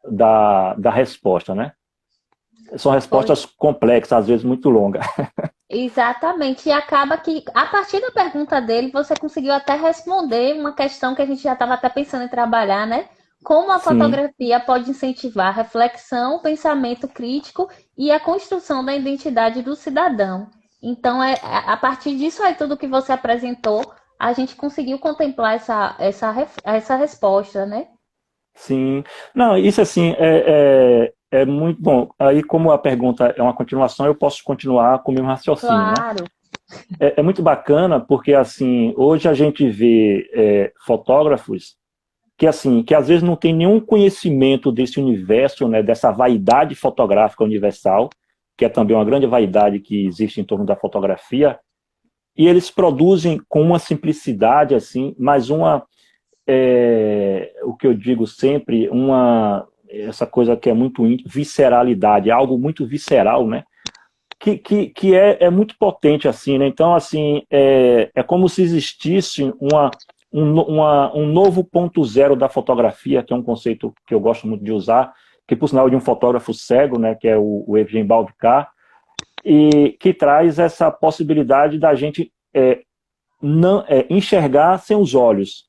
da resposta, né? São Pois, respostas complexas, às vezes muito longas. exatamente. E acaba que, a partir da pergunta dele, você conseguiu até responder uma questão que a gente já estava até pensando em trabalhar, né? Como a Sim, fotografia pode incentivar a reflexão, o pensamento crítico e a construção da identidade do cidadão. Então, a partir disso aí, tudo que você apresentou, a gente conseguiu contemplar essa resposta, né? sim. Não, isso assim é muito bom. Aí, como a pergunta é uma continuação, eu posso continuar com o meu raciocínio, né? Claro. É muito bacana porque assim hoje a gente vê fotógrafos que assim que às vezes não tem nenhum conhecimento desse universo, né? Dessa vaidade fotográfica universal, que é também uma grande vaidade que existe em torno da fotografia, e eles produzem com uma simplicidade assim, mas o que eu digo sempre, essa coisa que é muito visceralidade, algo muito visceral, né? Que é muito potente, assim, né? Então, assim, é como se existisse um novo ponto zero da fotografia, que é um conceito que eu gosto muito de usar, que por sinal é de um fotógrafo cego, né? Que é o Evgen Balvikar, e que traz essa possibilidade da gente enxergar sem os olhos.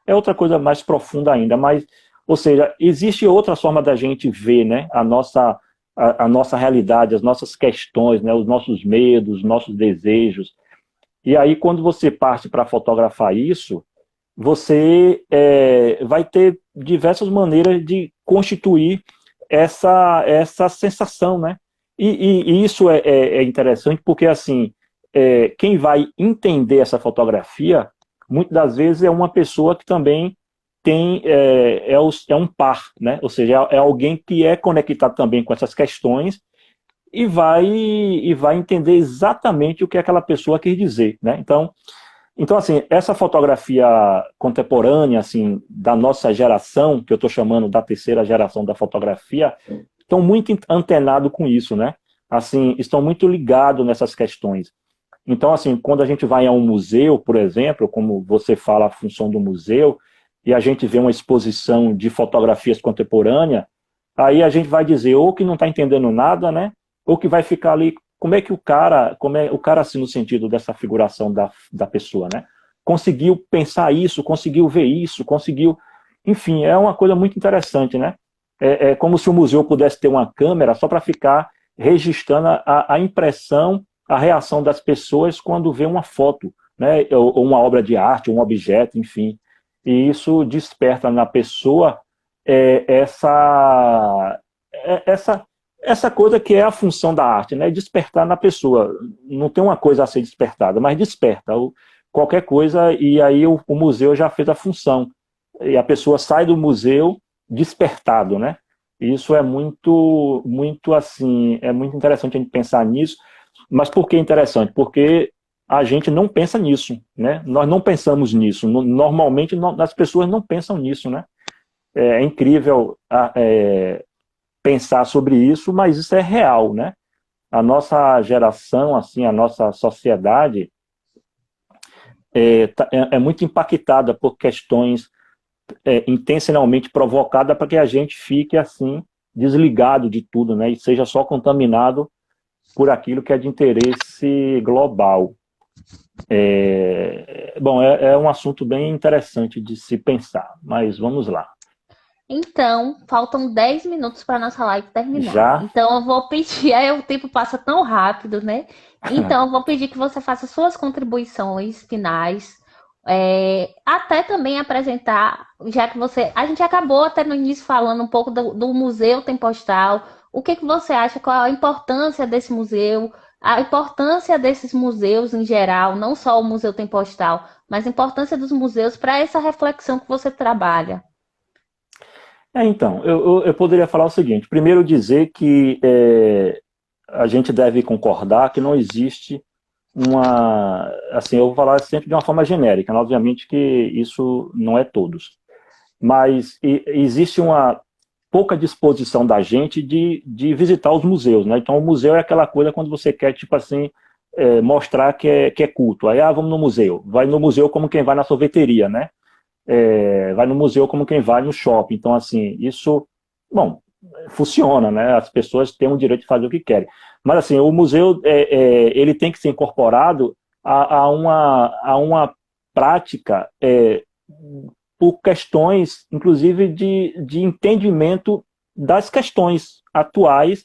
É outra coisa mais profunda ainda, mas, ou seja, existe outra forma da gente ver, né, a nossa realidade, as nossas questões, né, os nossos medos, os nossos desejos. E aí, quando você parte para fotografar isso, você vai ter diversas maneiras de constituir essa sensação, né? E isso é interessante porque, assim, quem vai entender essa fotografia, muitas das vezes é uma pessoa que também é um par, né? Ou seja, é alguém que é conectado também com essas questões e vai entender exatamente o que aquela pessoa quer dizer, né? Então, assim, essa fotografia contemporânea, assim, da nossa geração, que eu estou chamando da terceira geração da fotografia, estão muito antenados com isso, né? Assim, estão muito ligados nessas questões. Então, assim, quando a gente vai a um museu, por exemplo, como você fala a função do museu, e a gente vê uma exposição de fotografias contemporâneas, aí a gente vai dizer ou que não está entendendo nada, né? Ou que vai ficar ali, como é o cara, assim, no sentido dessa figuração da pessoa, né? Conseguiu pensar isso, conseguiu ver isso, conseguiu... Enfim, é uma coisa muito interessante, né? É como se o museu pudesse ter uma câmera só para ficar registrando a impressão, a reação das pessoas quando vê uma foto, né? Ou uma obra de arte, um objeto, enfim. E isso desperta na pessoa essa coisa que é a função da arte, né? Despertar na pessoa. Não tem uma coisa a ser despertada, mas desperta qualquer coisa, e aí o museu já fez a função. E a pessoa sai do museu despertado, né? E isso é muito, muito assim, é muito interessante a gente pensar nisso. Mas por que interessante? Porque a gente não pensa nisso, né? Nós não pensamos nisso. Normalmente as pessoas não pensam nisso, né? É incrível pensar sobre isso, mas isso é real, né? A nossa geração, assim, a nossa sociedade é muito impactada por questões intencionalmente provocadas para que a gente fique assim desligado de tudo, né? E seja só contaminado por aquilo que é de interesse global. Bom, é um assunto bem interessante de se pensar, mas vamos lá. Então, faltam 10 minutos para nossa live terminar. Já? Então, eu vou pedir, o tempo passa tão rápido, né? Então, eu vou pedir que você faça suas contribuições finais, até também apresentar, já que a gente acabou até no início falando um pouco do Museu Tempostal. O que você acha, qual a importância desse museu, a importância desses museus em geral, não só o Museu Tempostal, mas a importância dos museus para essa reflexão que você trabalha? Então, eu poderia falar o seguinte: primeiro dizer que a gente deve concordar que não existe assim, eu vou falar sempre de uma forma genérica, né? Obviamente que isso não é todos, mas existe uma pouca disposição da gente de visitar os museus, né? Então, o museu é aquela coisa quando você quer, tipo assim, mostrar que é culto. Aí, vamos no museu. Vai no museu como quem vai na sorveteria, né? Vai no museu como quem vai no shopping. Então, assim, isso, bom, funciona, né? As pessoas têm o direito de fazer o que querem. Mas, assim, o museu, ele tem que ser incorporado a uma prática por questões, inclusive, de entendimento das questões atuais,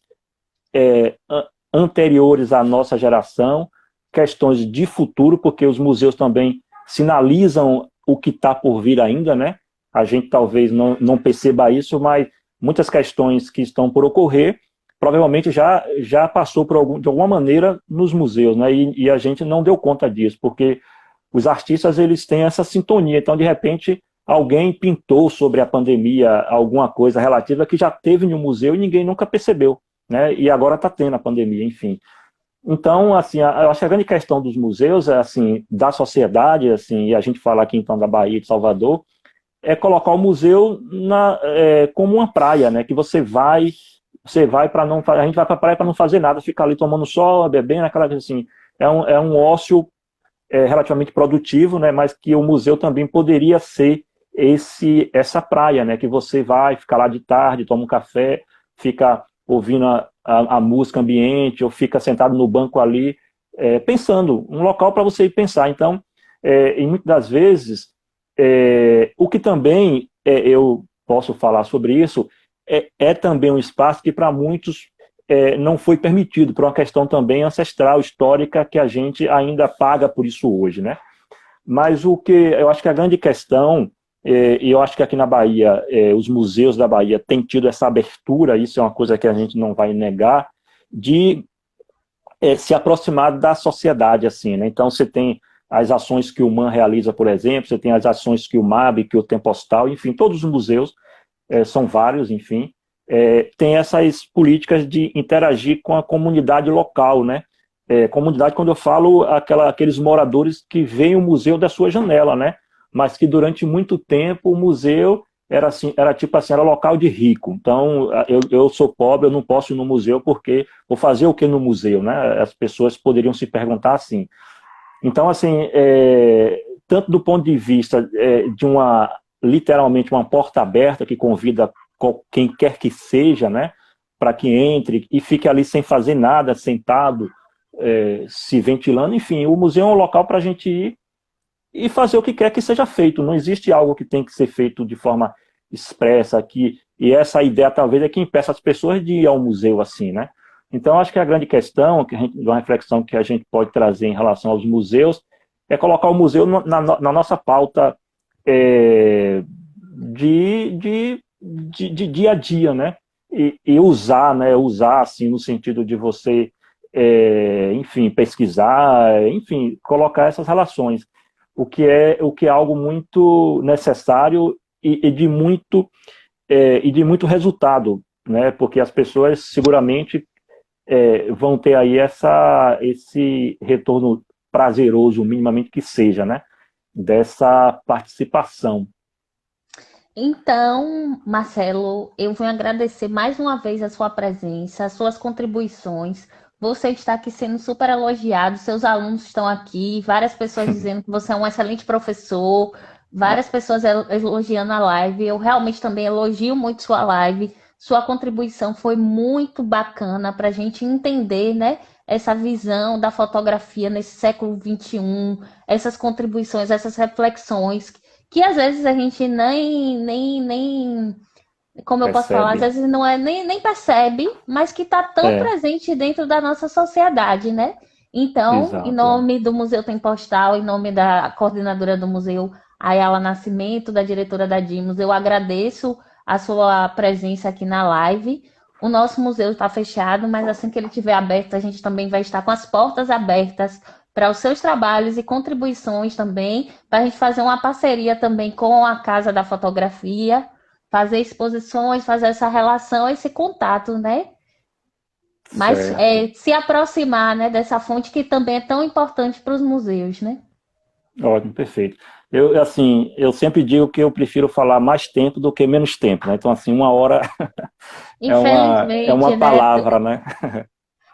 anteriores à nossa geração, questões de futuro, porque os museus também sinalizam o que está por vir ainda, né? A gente talvez não perceba isso, mas muitas questões que estão por ocorrer, provavelmente já passou de alguma maneira nos museus, né? E a gente não deu conta disso, porque os artistas, eles têm essa sintonia. Então, de repente, alguém pintou sobre a pandemia alguma coisa relativa que já teve no museu e ninguém nunca percebeu, né? E agora está tendo a pandemia, enfim. Então, assim, eu acho que a grande questão dos museus, assim, da sociedade, assim, e a gente fala aqui então da Bahia e de Salvador, é colocar o museu como uma praia, né? Que você vai para não, a gente vai para a praia para não fazer nada, ficar ali tomando sol, bebendo, aquela coisa assim. É um ócio relativamente produtivo, né? Mas que o museu também poderia ser essa praia, né? Que você vai ficar lá de tarde, toma um café, fica ouvindo a música ambiente, ou fica sentado no banco ali, pensando, um local para você ir pensar. Então, e muitas das vezes, o que também eu posso falar sobre isso, é também um espaço que para muitos não foi permitido, por uma questão também ancestral, histórica, que a gente ainda paga por isso hoje, né? Mas o que eu acho que a grande questão, e eu acho que aqui na Bahia, os museus da Bahia têm tido essa abertura, isso é uma coisa que a gente não vai negar, de se aproximar da sociedade, assim, né? Então você tem as ações que o MAN realiza, por exemplo, você tem as ações que o MAB, que o Tempostal, enfim, todos os museus, são vários, enfim, tem essas políticas de interagir com a comunidade local, né? Comunidade, quando eu falo, aqueles moradores que veem o museu da sua janela, né? Mas que durante muito tempo o museu era assim, era tipo assim, era local de rico. Então, eu sou pobre, eu não posso ir no museu porque vou fazer o que no museu, né? As pessoas poderiam se perguntar assim. Então, assim, tanto do ponto de vista de literalmente uma porta aberta que convida quem quer que seja, né, para que entre e fique ali sem fazer nada, sentado, se ventilando, enfim, o museu é um local para a gente ir e fazer o que quer que seja feito. Não existe algo que tem que ser feito de forma expressa aqui, e essa ideia talvez é que impeça as pessoas de ir ao museu assim, né? Então, acho que a grande questão, uma reflexão que a gente pode trazer em relação aos museus, é colocar o museu na nossa pauta de dia a dia, né? E usar, né? Usar, assim, no sentido de você, enfim, pesquisar, enfim, colocar essas relações. O que é algo muito necessário e de muito resultado, né? Porque as pessoas seguramente vão ter aí esse retorno prazeroso, minimamente que seja, né? Dessa participação. Então, Marcelo, eu venho agradecer mais uma vez a sua presença, as suas contribuições. Você está aqui sendo super elogiado, seus alunos estão aqui, várias pessoas dizendo que você é um excelente professor, várias pessoas elogiando a live. Eu realmente também elogio muito sua live. Sua contribuição foi muito bacana para a gente entender, né, essa visão da fotografia nesse século XXI, essas contribuições, essas reflexões que às vezes a gente nem, como eu posso falar, às Percebe? vezes não é nem percebe, mas que está tão É, presente dentro da nossa sociedade, né? Então, em exato. nome do Museu Tem Postal, em nome da coordenadora do museu, Ayala Nascimento, da diretora da Dimos, eu agradeço a sua presença aqui na live. O nosso museu está fechado, mas assim que ele estiver aberto, a gente também vai estar com as portas abertas para os seus trabalhos e contribuições também, para a gente fazer uma parceria também com a Casa da Fotografia, fazer exposições, fazer essa relação, esse contato, né? Mas Certo. se aproximar, né, dessa fonte que também é tão importante para os museus, né? Ótimo, perfeito. Assim, eu sempre digo que eu prefiro falar mais tempo do que menos tempo, né? Então, assim, 1 hora é uma Infelizmente, né? palavra, né?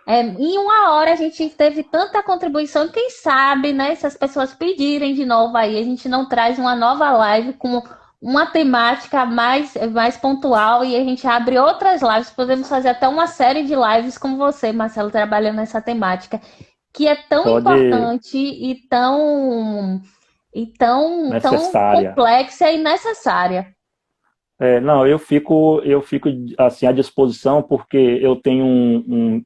Em 1 hora a gente teve tanta contribuição, quem sabe, né? Se as pessoas pedirem de novo aí, a gente não traz uma nova live com uma temática mais pontual e a gente abre outras lives. Podemos fazer até uma série de lives com você, Marcelo, trabalhando nessa temática, que é tão Pode, importante e tão necessária. complexa e necessária. Não, eu fico assim à disposição porque eu tenho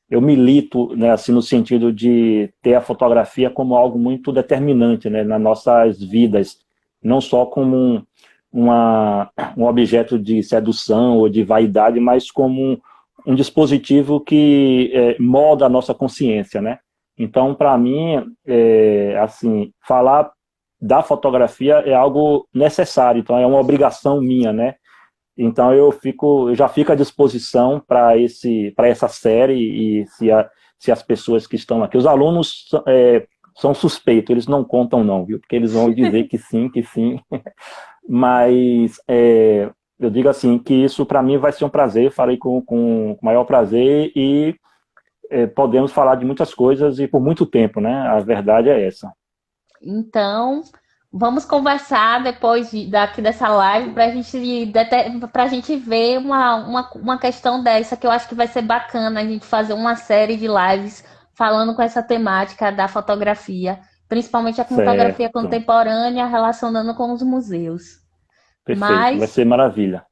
eu milito, né, assim no sentido de ter a fotografia como algo muito determinante, né, nas nossas vidas, não só como um objeto de sedução ou de vaidade, mas como um dispositivo que molda a nossa consciência, né? Então, para mim, assim, falar da fotografia é algo necessário, então é uma obrigação minha, né? Então eu já fico à disposição para essa série e se as pessoas que estão aqui, os alunos são suspeitos, eles não contam não, viu? Porque eles vão dizer que sim, mas eu digo assim que isso para mim vai ser um prazer, farei com o maior prazer e podemos falar de muitas coisas e por muito tempo, né? A verdade é essa. Então, Vamos conversar depois daqui dessa live para a gente ver uma questão dessa, que eu acho que vai ser bacana a gente fazer uma série de lives falando com essa temática da fotografia, principalmente a fotografia Certo, contemporânea, relacionando com os museus. perfeito, vai Mas, ser maravilha.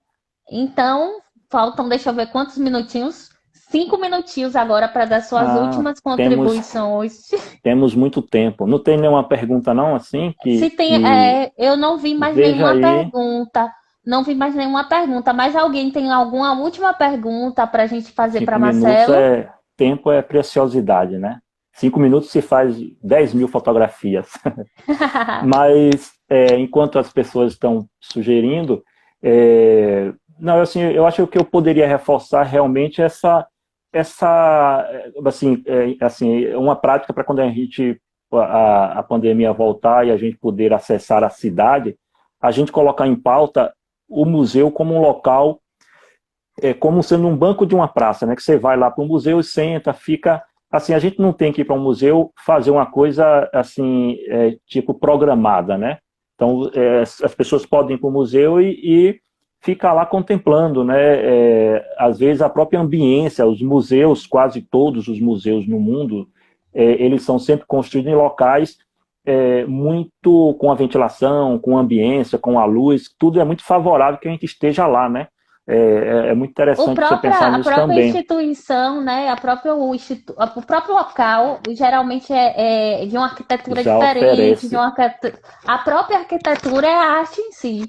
então, faltam, deixa eu ver quantos minutinhos. 5 minutinhos agora para dar suas Ah, últimas temos, contribuições. temos muito tempo. Não tem nenhuma pergunta não, assim, Se tem, que eu não vi mais veja nenhuma aí. pergunta. Não vi mais nenhuma pergunta, mas alguém tem alguma última pergunta para a gente fazer para 5 minutos Marcelo? tempo é preciosidade, né? 5 minutos se faz 10.000 fotografias. Mas enquanto as pessoas estão sugerindo, não, assim, eu acho que eu poderia reforçar realmente essa assim, uma prática para quando a pandemia voltar e a gente poder acessar a cidade, a gente colocar em pauta o museu como um local, como sendo um banco de uma praça, né? Que você vai lá para o museu e senta, fica assim. A gente não tem que ir para um museu fazer uma coisa assim, tipo programada, né? Então as pessoas podem ir para o museu e ficar lá contemplando, né? Às vezes a própria ambiência, os museus, quase todos os museus no mundo, eles são sempre construídos em locais muito com a ventilação, com a ambiência, com a luz, tudo é muito favorável que a gente esteja lá, né? É muito interessante você pensar A nisso própria também. instituição, né? O próprio local geralmente é de uma arquitetura Já diferente, oferece, a própria arquitetura é a arte em si.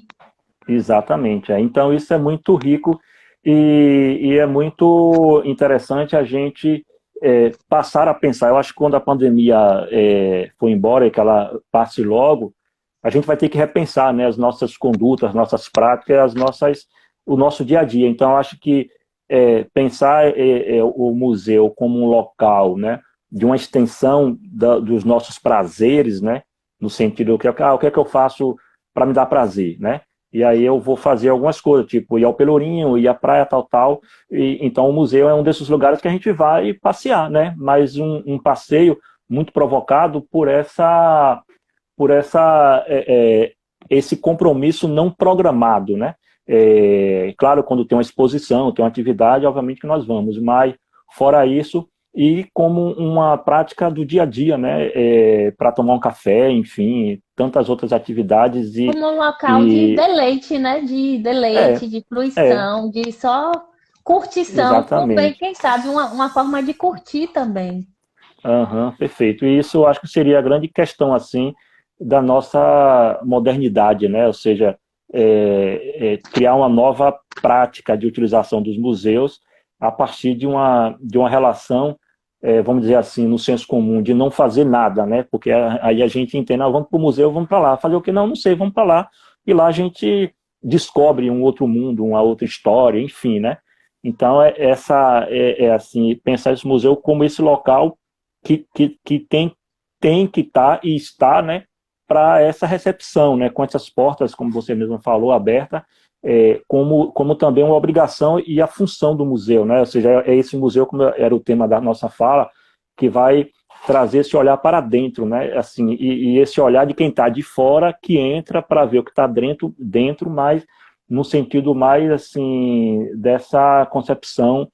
exatamente. Então, isso é muito rico e é muito interessante a gente passar a pensar. Eu acho que quando a pandemia for embora e que ela passe logo, a gente vai ter que repensar, né, as nossas condutas, as nossas práticas, o nosso dia a dia. Então, eu acho que pensar o museu como um local, né, de uma extensão dos nossos prazeres, né, no sentido que o que é que eu faço para me dar prazer, né? E aí eu vou fazer algumas coisas, tipo ir ao Pelourinho, ir à praia, tal, tal. Então o museu é um desses lugares que a gente vai passear, né? Mas um passeio muito provocado por esse compromisso não programado, né? Claro, quando tem uma exposição, tem uma atividade, obviamente que nós vamos, mas fora isso, e como uma prática do dia a dia, né? Para tomar um café, enfim, tantas outras atividades Como um local de e deleite, né? De é, deleite, de é, fruição, de só curtição também, exatamente. quem sabe uma forma de curtir também. Aham, perfeito. E isso eu acho que seria a grande questão, assim, da nossa modernidade, né? Ou seja, criar uma nova prática de utilização dos museus a partir de uma relação, vamos dizer assim, no senso comum, de não fazer nada, né? Porque aí a gente entende, vamos para o museu, vamos para lá. Fazer o que? Não, não sei, vamos para lá. E lá a gente descobre um outro mundo, uma outra história, enfim, né? Então, assim, pensar esse museu como esse local que tem que estar e está, né, para essa recepção, né, com essas portas, como você mesmo falou, aberta, como também uma obrigação e a função do museu, né, ou seja, é esse museu, como era o tema da nossa fala, que vai trazer esse olhar para dentro, né, assim, e esse olhar de quem está de fora, que entra para ver o que está dentro, mas no sentido mais, assim, dessa concepção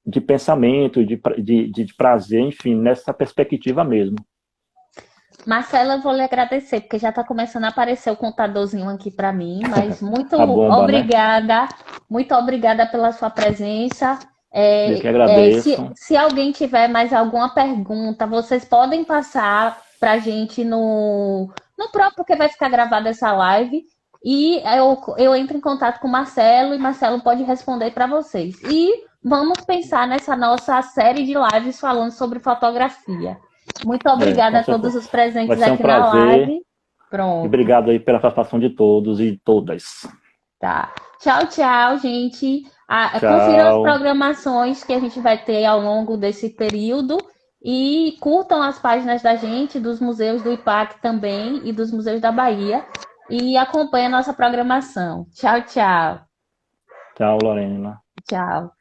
de pensamento, de prazer, enfim, nessa perspectiva mesmo. Marcela, eu vou lhe agradecer, porque já está começando a aparecer o contadorzinho aqui para mim, mas A bomba, né? muito obrigada pela sua presença. Eu que agradeço. Se alguém tiver mais alguma pergunta, vocês podem passar para a gente no próprio, porque vai ficar gravada essa live, e eu entro em contato com o Marcelo, e Marcelo pode responder para vocês. E vamos pensar nessa nossa série de lives falando sobre fotografia. Muito obrigada Com a todos certeza. os Vai presentes ser um aqui na prazer. live. E Pronto, obrigado aí pela participação de todos e todas. tá. Tchau, tchau, gente. Confiram as Tchau. programações que a gente vai ter ao longo desse período e curtam as páginas da gente, dos museus do IPAC também e dos museus da Bahia. E acompanhem a nossa programação. Tchau, tchau. Tchau, Lorena. Tchau.